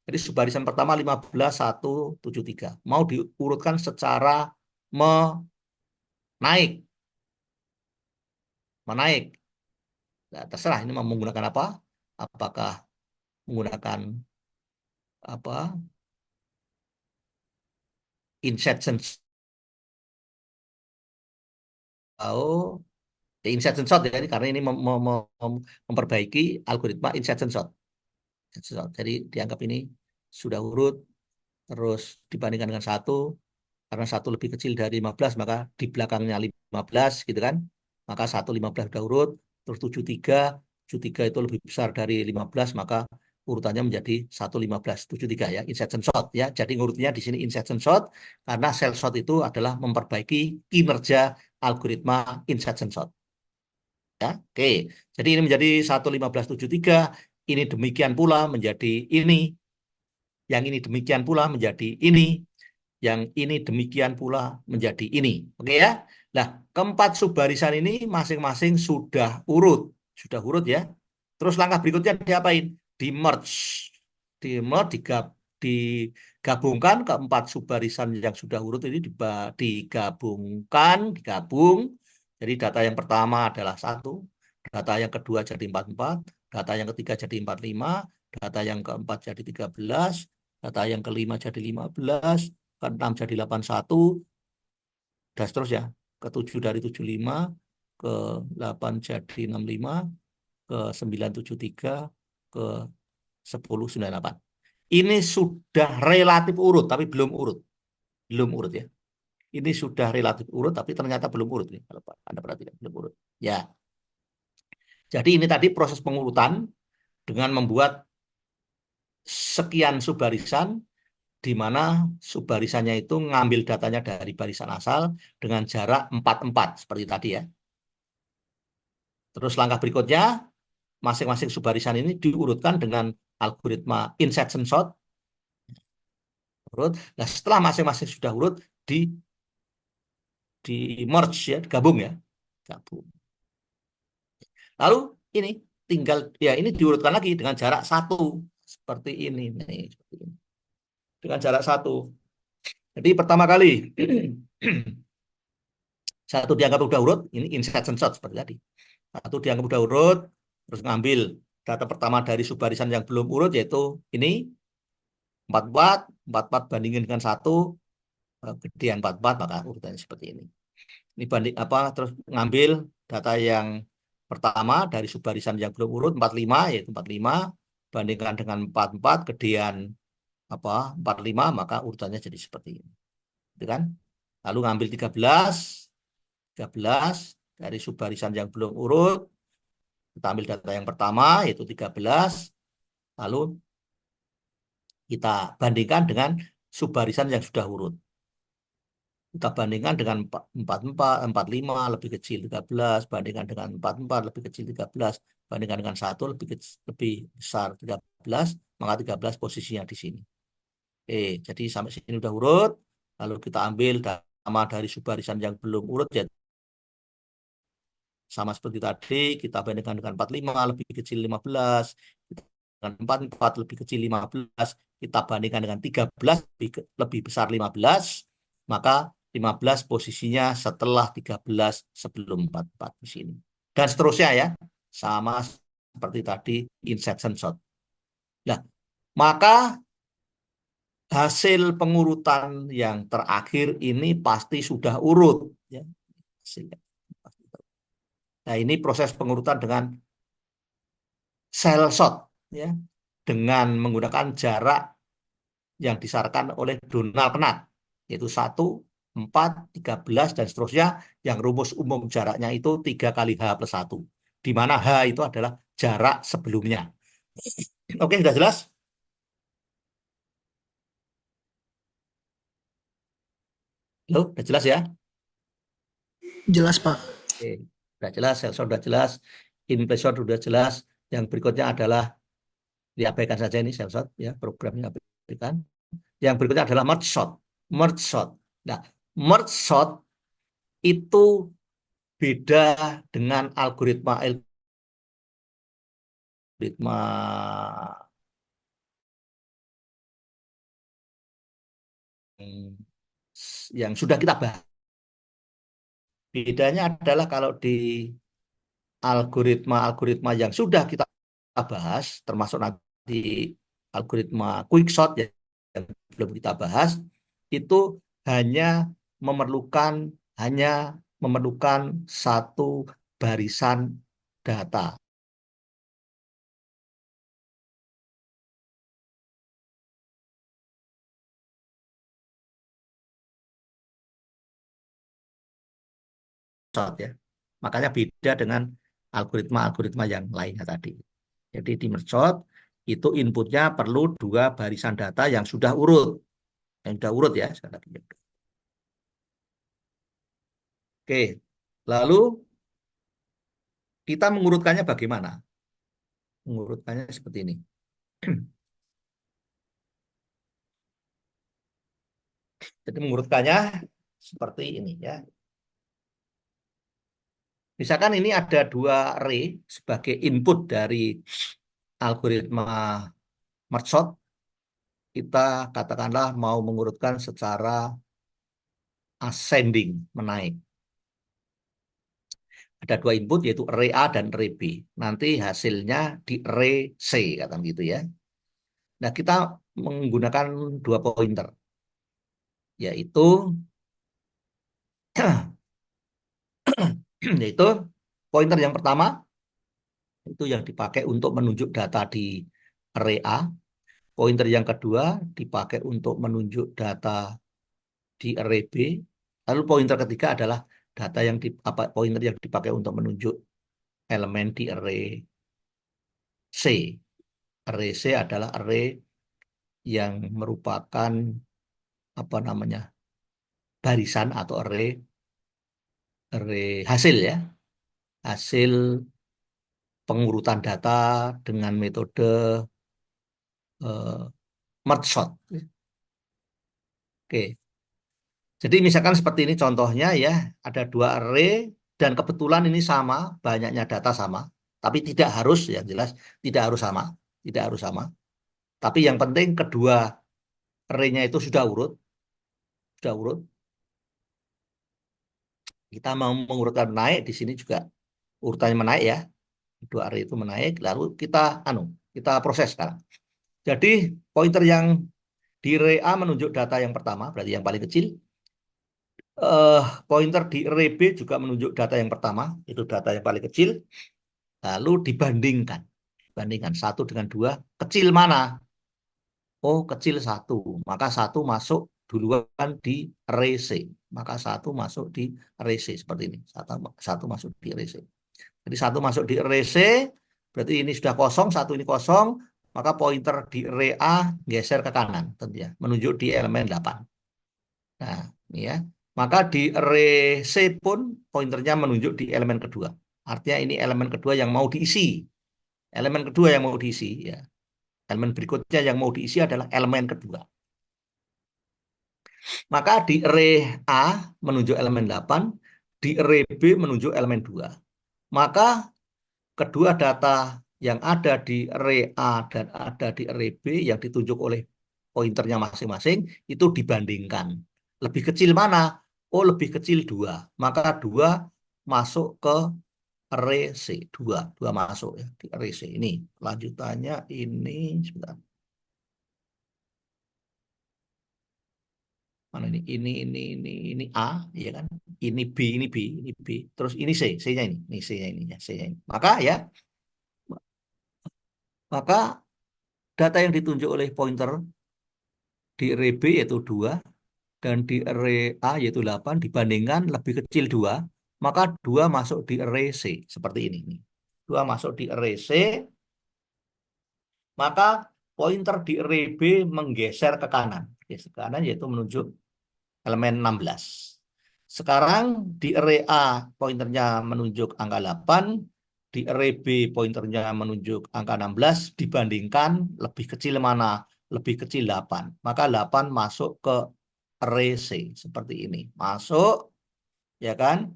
Jadi subbarisan pertama 15, 1, 7, 3. Mau diurutkan secara menaik. Menaik. Nah, terserah ini mau menggunakan apa? Apakah menggunakan apa? Insertion atau insertion sort ya, karena ini memperbaiki algoritma insertion sort. Jadi dianggap ini sudah urut, terus dibandingkan dengan 1, karena 1 lebih kecil dari 15, maka di belakangnya 15, gitu kan. Maka 1, 15 sudah urut, terus 73, 73 itu lebih besar dari 15, maka urutannya menjadi 1, 15, 73 ya, insertion sort ya. Jadi ngurutnya di sini insertion sort, karena cell sort itu adalah memperbaiki kinerja algoritma insertion sort. Ya, oke. Jadi ini menjadi 1, 15, 73, ini demikian pula menjadi ini, yang ini demikian pula menjadi ini, yang ini demikian pula menjadi ini. Oke ya. Nah, keempat subbarisan ini masing-masing sudah urut. Sudah urut ya. Terus langkah berikutnya diapain? Di merge. Di merge, digabungkan keempat subbarisan yang sudah urut ini digabung. Jadi data yang pertama adalah 1, data yang kedua jadi 44, data yang ketiga jadi 45, data yang keempat jadi 13, data yang kelima jadi 15, ke-6 jadi 81, dan seterusnya. Ke-7 dari 75, ke-8 jadi 65, ke-9 73, ke-10 98. Ini sudah relatif urut, tapi belum urut. Belum urut ya. Ini sudah relatif urut, tapi ternyata belum urut nih. Kalau Anda perhatikan, belum urut. Ya. Jadi ini tadi proses pengurutan dengan membuat sekian subbarisan, di mana subbarisannya itu ngambil datanya dari barisan asal dengan jarak 4, 4 seperti tadi ya. Terus langkah berikutnya, masing-masing subbarisan ini diurutkan dengan algoritma insertion sort. Urut. Nah, setelah masing-masing sudah urut, di merge ya, digabung ya. Gabung. Lalu ini tinggal ya, ini diurutkan lagi dengan jarak 1 seperti ini. Nih, seperti ini. Dengan jarak 1. Jadi pertama kali 1 dianggap udah urut, ini insertion sort seperti tadi. 1 dianggap udah urut, terus ngambil data pertama dari subbarisan yang belum urut, yaitu ini 44, 44 bandingin dengan 1, gedean 44, maka urutannya seperti ini. Ini banding apa, terus ngambil data yang pertama dari subbarisan yang belum urut 45, yaitu 45 bandingkan dengan 44, gedean apa 45, maka urutannya jadi seperti ini. Gitu kan? Lalu ngambil 13 dari subbarisan yang belum urut, kita ambil data yang pertama yaitu 13, lalu kita bandingkan dengan subbarisan yang sudah urut. Kita bandingkan dengan 44, 45 lebih kecil 13, bandingkan dengan 44 lebih kecil 13, bandingkan dengan 1 lebih besar 13, maka 13 posisinya di sini. Jadi sampai sini udah urut, lalu kita ambil nama dari subbarisan yang belum urut ya sama seperti tadi, kita bandingkan dengan 45 lebih kecil 15, dengan 44 lebih kecil 15, kita bandingkan dengan 13 lebih besar 15, maka 15 posisinya setelah 13 sebelum 44 di sini. Dan seterusnya ya, sama seperti tadi inception shot. Nah, maka hasil pengurutan yang terakhir ini pasti sudah urut ya. Hasilnya. Nah, ini proses pengurutan dengan cell shot ya, dengan menggunakan jarak yang disarankan oleh Donald Knapp, yaitu 1, 4, 13, dan seterusnya, yang rumus umum jaraknya itu 3 kali H plus 1, di mana H itu adalah jarak sebelumnya. Oke, sudah jelas? Halo, sudah jelas ya? Jelas, Pak. Oke, sudah jelas, cell shot sudah jelas, in place shot sudah jelas. Yang berikutnya adalah diabaikan saja ini cell shot ya, programnya abaikan. Yang berikutnya adalah merge shot. Merge shot. Nah, merge shot itu beda dengan algoritma yang sudah kita bahas. Bedanya adalah kalau di algoritma yang sudah kita bahas, termasuk nanti algoritma quickshot yang belum kita bahas, itu hanya memerlukan satu barisan data. Ya. Makanya beda dengan algoritma yang lainnya tadi. Jadi di merge itu inputnya perlu 2 barisan data yang sudah urut. Yang sudah urut ya. Oke, lalu kita mengurutkannya bagaimana? Mengurutkannya seperti ini. Jadi mengurutkannya seperti ini ya. Misalkan ini ada 2 array sebagai input dari algoritma merge. Kita katakanlah mau mengurutkan secara ascending, menaik. Ada 2 input yaitu array A dan array B. Nanti hasilnya di array C, kata gitu ya. Nah, kita menggunakan 2 pointer, yaitu yaitu pointer yang pertama itu yang dipakai untuk menunjuk data di array A. Pointer yang kedua dipakai untuk menunjuk data di array B. Lalu pointer ketiga adalah pointer yang dipakai untuk menunjuk elemen di array C. Array C adalah array yang merupakan barisan atau array hasil ya. Hasil pengurutan data dengan metode merge sort. Oke. Jadi misalkan seperti ini contohnya ya, ada 2 array dan kebetulan ini sama, banyaknya data sama, tapi tidak harus yang jelas tidak harus sama, tidak harus sama. Tapi yang penting kedua array-nya itu sudah urut. Kita mau mengurutkan menaik, di sini juga urutannya menaik ya. Dua array itu menaik, lalu kita proses sekarang. Jadi pointer yang di array A menunjuk data yang pertama, berarti yang paling kecil. Pointer di array B juga menunjuk data yang pertama, itu data yang paling kecil. Lalu dibandingkan 1 dengan 2, kecil mana? Oh, kecil 1, maka 1 masuk duluan di array C. Maka 1 masuk di array C seperti ini. 1 masuk di array C. Jadi 1 masuk di array C, berarti ini sudah kosong, 1 ini kosong, maka pointer di array A geser ke kanan, tentu ya, menunjuk di elemen 8. Nah, ini ya. Maka di array C pun pointernya menunjuk di elemen kedua. Artinya ini elemen kedua yang mau diisi. Elemen kedua yang mau diisi, ya. Elemen berikutnya yang mau diisi adalah elemen kedua. Maka di array A menunjuk elemen 8, di array B menunjuk elemen 2. Maka kedua data yang ada di array A dan ada di array B yang ditunjuk oleh pointernya masing-masing itu dibandingkan. Lebih kecil mana? Oh, lebih kecil 2. Maka 2 masuk ke array C. 2 masuk ya di array C. Ini lanjutannya ini sebentar. Mana ini A, ya kan? Ini B. Terus ini C-nya ini C-nya ini ya, C-nya ini. Maka data yang ditunjuk oleh pointer di array B yaitu 2 dan di array A yaitu 8 dibandingkan lebih kecil 2, maka 2 masuk di array C seperti ini nih. 2 masuk di array C, maka pointer di array B menggeser ke kanan. Geser ke kanan yaitu menunjuk elemen 16. Sekarang di array A pointernya menunjuk angka 8, di array B pointernya menunjuk angka 16, dibandingkan lebih kecil mana? Lebih kecil 8. Maka 8 masuk ke array C seperti ini. Masuk, ya kan?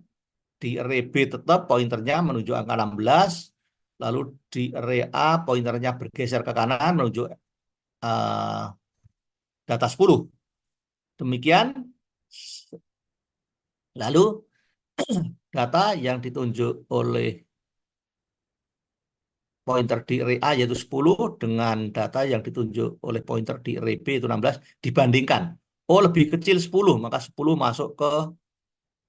Di array B tetap pointernya menunjuk angka 16, lalu di array A pointernya bergeser ke kanan menunjuk data 10. Demikian. Lalu data yang ditunjuk oleh pointer di array A yaitu 10 dengan data yang ditunjuk oleh pointer di array B itu 16 dibandingkan. Oh, lebih kecil 10, maka 10 masuk ke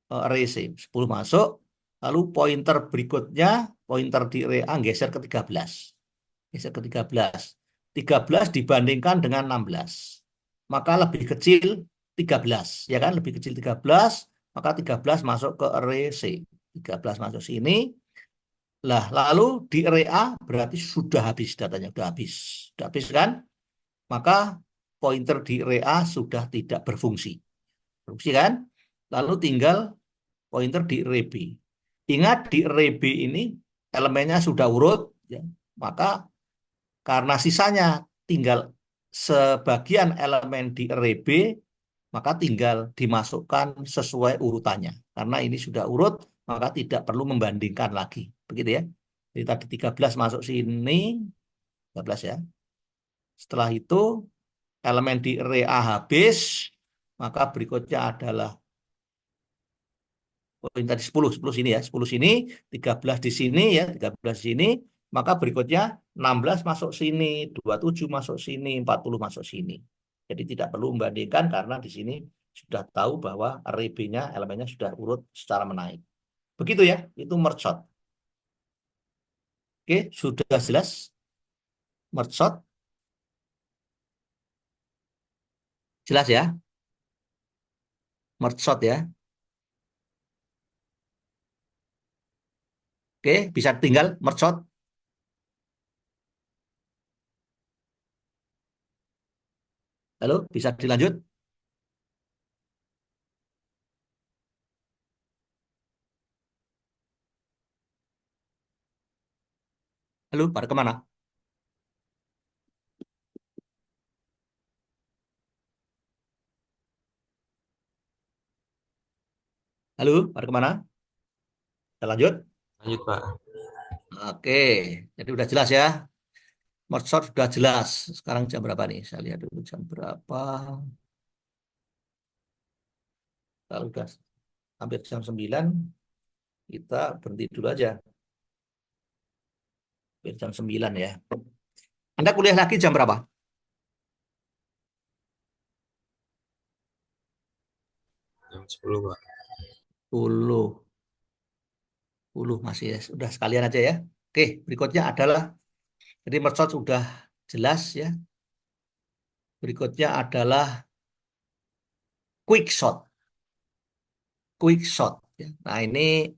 array C. 10 masuk, lalu pointer berikutnya, pointer di array A geser ke 13. Geser ke 13. 13 dibandingkan dengan 16. Maka lebih kecil 13, ya kan? Lebih kecil 13, maka 13 masuk ke array C. 13 masuk sini. Lah, lalu di array A berarti sudah habis datanya, sudah habis. Sudah habis kan? Maka pointer di array A sudah tidak berfungsi. Berfungsi kan? Lalu tinggal pointer di array B. Ingat di array B ini elemennya sudah urut, ya. Maka karena sisanya tinggal sebagian elemen di array B, maka tinggal dimasukkan sesuai urutannya. Karena ini sudah urut, maka tidak perlu membandingkan lagi. Begitu ya. Jadi tadi 13 masuk sini, 13 ya. Setelah itu elemen di array A habis, maka berikutnya adalah ini tadi 10 sini ya, 10 sini, 13 di sini ya, 13 di sini, maka berikutnya 16 masuk sini, 27 masuk sini, 40 masuk sini. Jadi tidak perlu membandingkan karena di sini sudah tahu bahwa array B-nya elemennya sudah urut secara menaik. Begitu ya, itu merge sort. Oke, sudah jelas merge sort? Jelas ya? Merge sort ya. Oke, bisa tinggal merge sort. Halo, bisa dilanjut? Halo, pada kemana? Halo, pada kemana? Kita lanjut? Lanjut, Pak. Oke, jadi udah jelas ya. Merge sort sudah jelas. Sekarang jam berapa nih? Saya lihat dulu jam berapa. Kalau udah hampir jam 9, kita berhenti dulu aja. Hampir jam 9 ya. Anda kuliah lagi jam berapa? Jam 10, Pak. 10. 10 masih ya. Sudah sekalian aja ya. Oke, berikutnya adalah, jadi merge sort sudah jelas ya. Berikutnya adalah quick sort. Quick sort. Ya. Nah, ini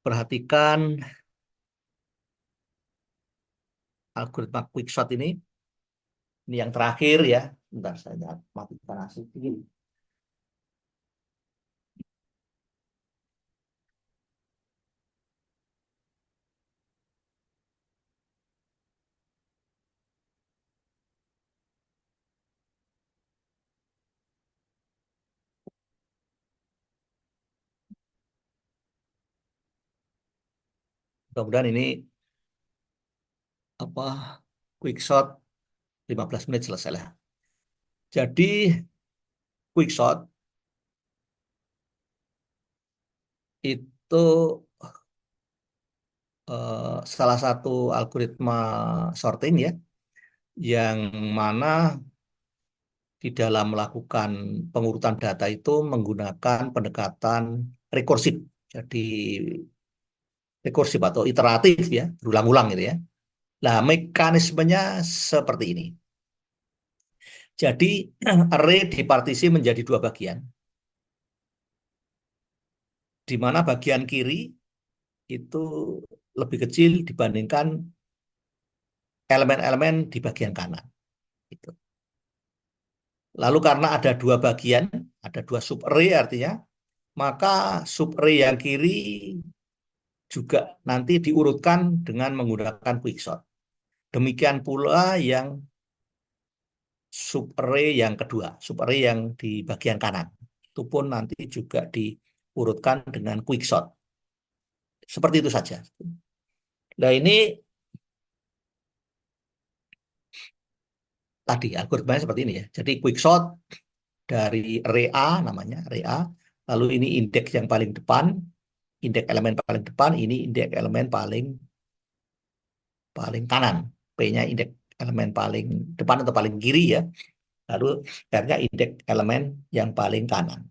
perhatikan algoritma quick sort ini. Ini yang terakhir ya. Bentar, saya matikan asik ini. Mudah-mudahan ini apa quick shot 15 menit selesai lah. Jadi quick shot itu salah satu algoritma sorting ya, yang mana di dalam melakukan pengurutan data itu menggunakan pendekatan rekursif. Jadi rekursif atau iteratif ya, berulang-ulang gitu ya. Nah, mekanismenya seperti ini. Jadi array dipartisi menjadi dua bagian, di mana bagian kiri itu lebih kecil dibandingkan elemen-elemen di bagian kanan. Gitu. Lalu karena ada dua bagian, ada dua subarray artinya, maka subarray yang kiri juga nanti diurutkan dengan menggunakan quicksort. Demikian pula yang subarray yang kedua, subarray yang di bagian kanan. Itu pun nanti juga diurutkan dengan quicksort. Seperti itu saja. Nah ini tadi algoritmanya seperti ini ya. Jadi quicksort dari array A namanya, array A. Lalu ini indeks yang paling depan, indeks elemen paling depan, ini indeks elemen paling kanan. P-nya indeks elemen paling depan atau paling kiri ya. Lalu R-nya indeks elemen yang paling kanan.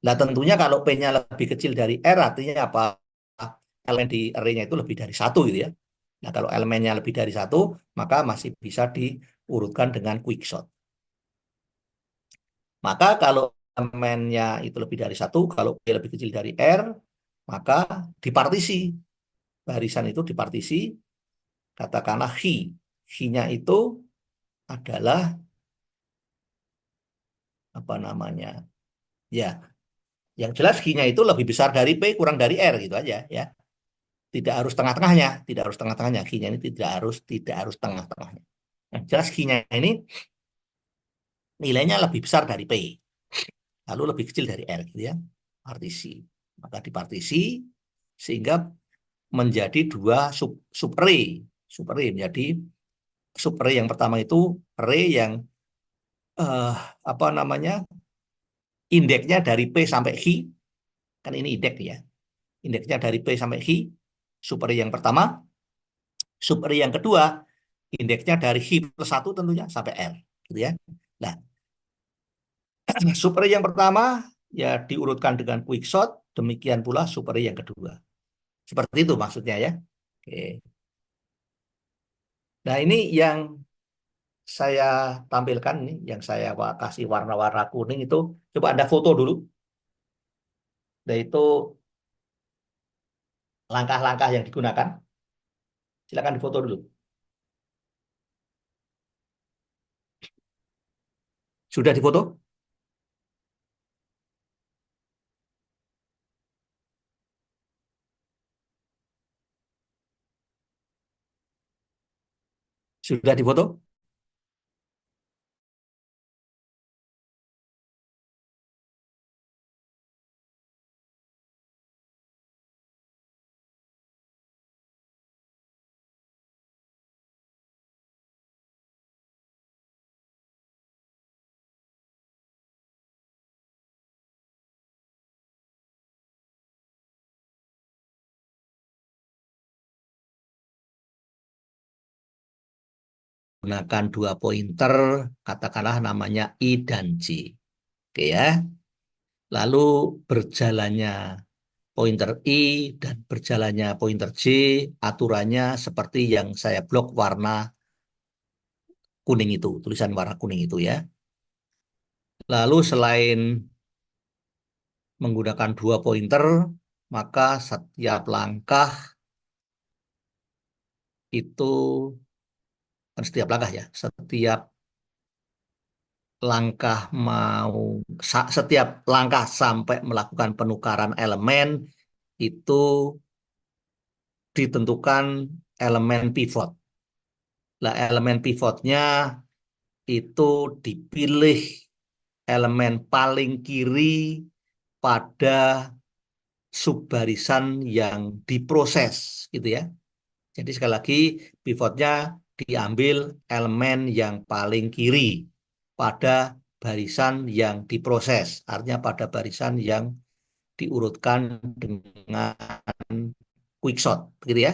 Nah tentunya kalau P-nya lebih kecil dari R artinya apa? Elemen di array-nya itu lebih dari satu gitu ya. Nah kalau elemennya lebih dari satu, maka masih bisa diurutkan dengan quicksort. Maka kalau elemennya itu lebih dari satu, kalau P lebih kecil dari R, maka dipartisi. Barisan itu dipartisi, katakanlah Hi. Hi-nya itu adalah apa namanya? Ya, yang jelas Hi-nya itu lebih besar dari P kurang dari R gitu aja ya. Tidak harus tengah-tengahnya, tidak harus tengah-tengahnya. Hi-nya ini tidak harus tengah-tengahnya. Nah, jelas Hi-nya ini nilainya lebih besar dari P, lalu lebih kecil dari R gitu ya. Partisi. Maka dipartisi sehingga menjadi dua subarray. Subarray menjadi subarray yang pertama itu array yang eh, apa namanya? Indeksnya dari P sampai Hi. Kan ini indeks ya. Indeksnya dari P sampai Hi, subarray yang pertama. Subarray yang kedua, indeksnya dari Hi plus 1 tentunya sampai R. Gitu ya. Nah, subarray yang pertama ya diurutkan dengan quicksort, demikian pula subarray yang kedua. Seperti itu maksudnya ya. Oke. Nah, ini yang saya tampilkan nih, yang saya kasih warna-warna kuning itu, coba Anda foto dulu. Nah, itu langkah-langkah yang digunakan. Silakan difoto dulu. Sudah difoto? Sudah difoto? Gunakan dua pointer, katakanlah namanya I dan J. Oke ya. Lalu berjalannya pointer I dan berjalannya pointer J, aturannya seperti yang saya blok warna kuning itu, tulisan warna kuning itu ya. Lalu selain menggunakan dua pointer, maka setiap langkah itu, setiap langkah ya, setiap langkah setiap langkah sampai melakukan penukaran elemen itu ditentukan elemen pivot. Nah, elemen pivotnya itu dipilih elemen paling kiri pada subbarisan yang diproses gitu ya. Jadi sekali lagi pivotnya diambil elemen yang paling kiri pada barisan yang diproses. Artinya pada barisan yang diurutkan dengan quick shot, begitu ya.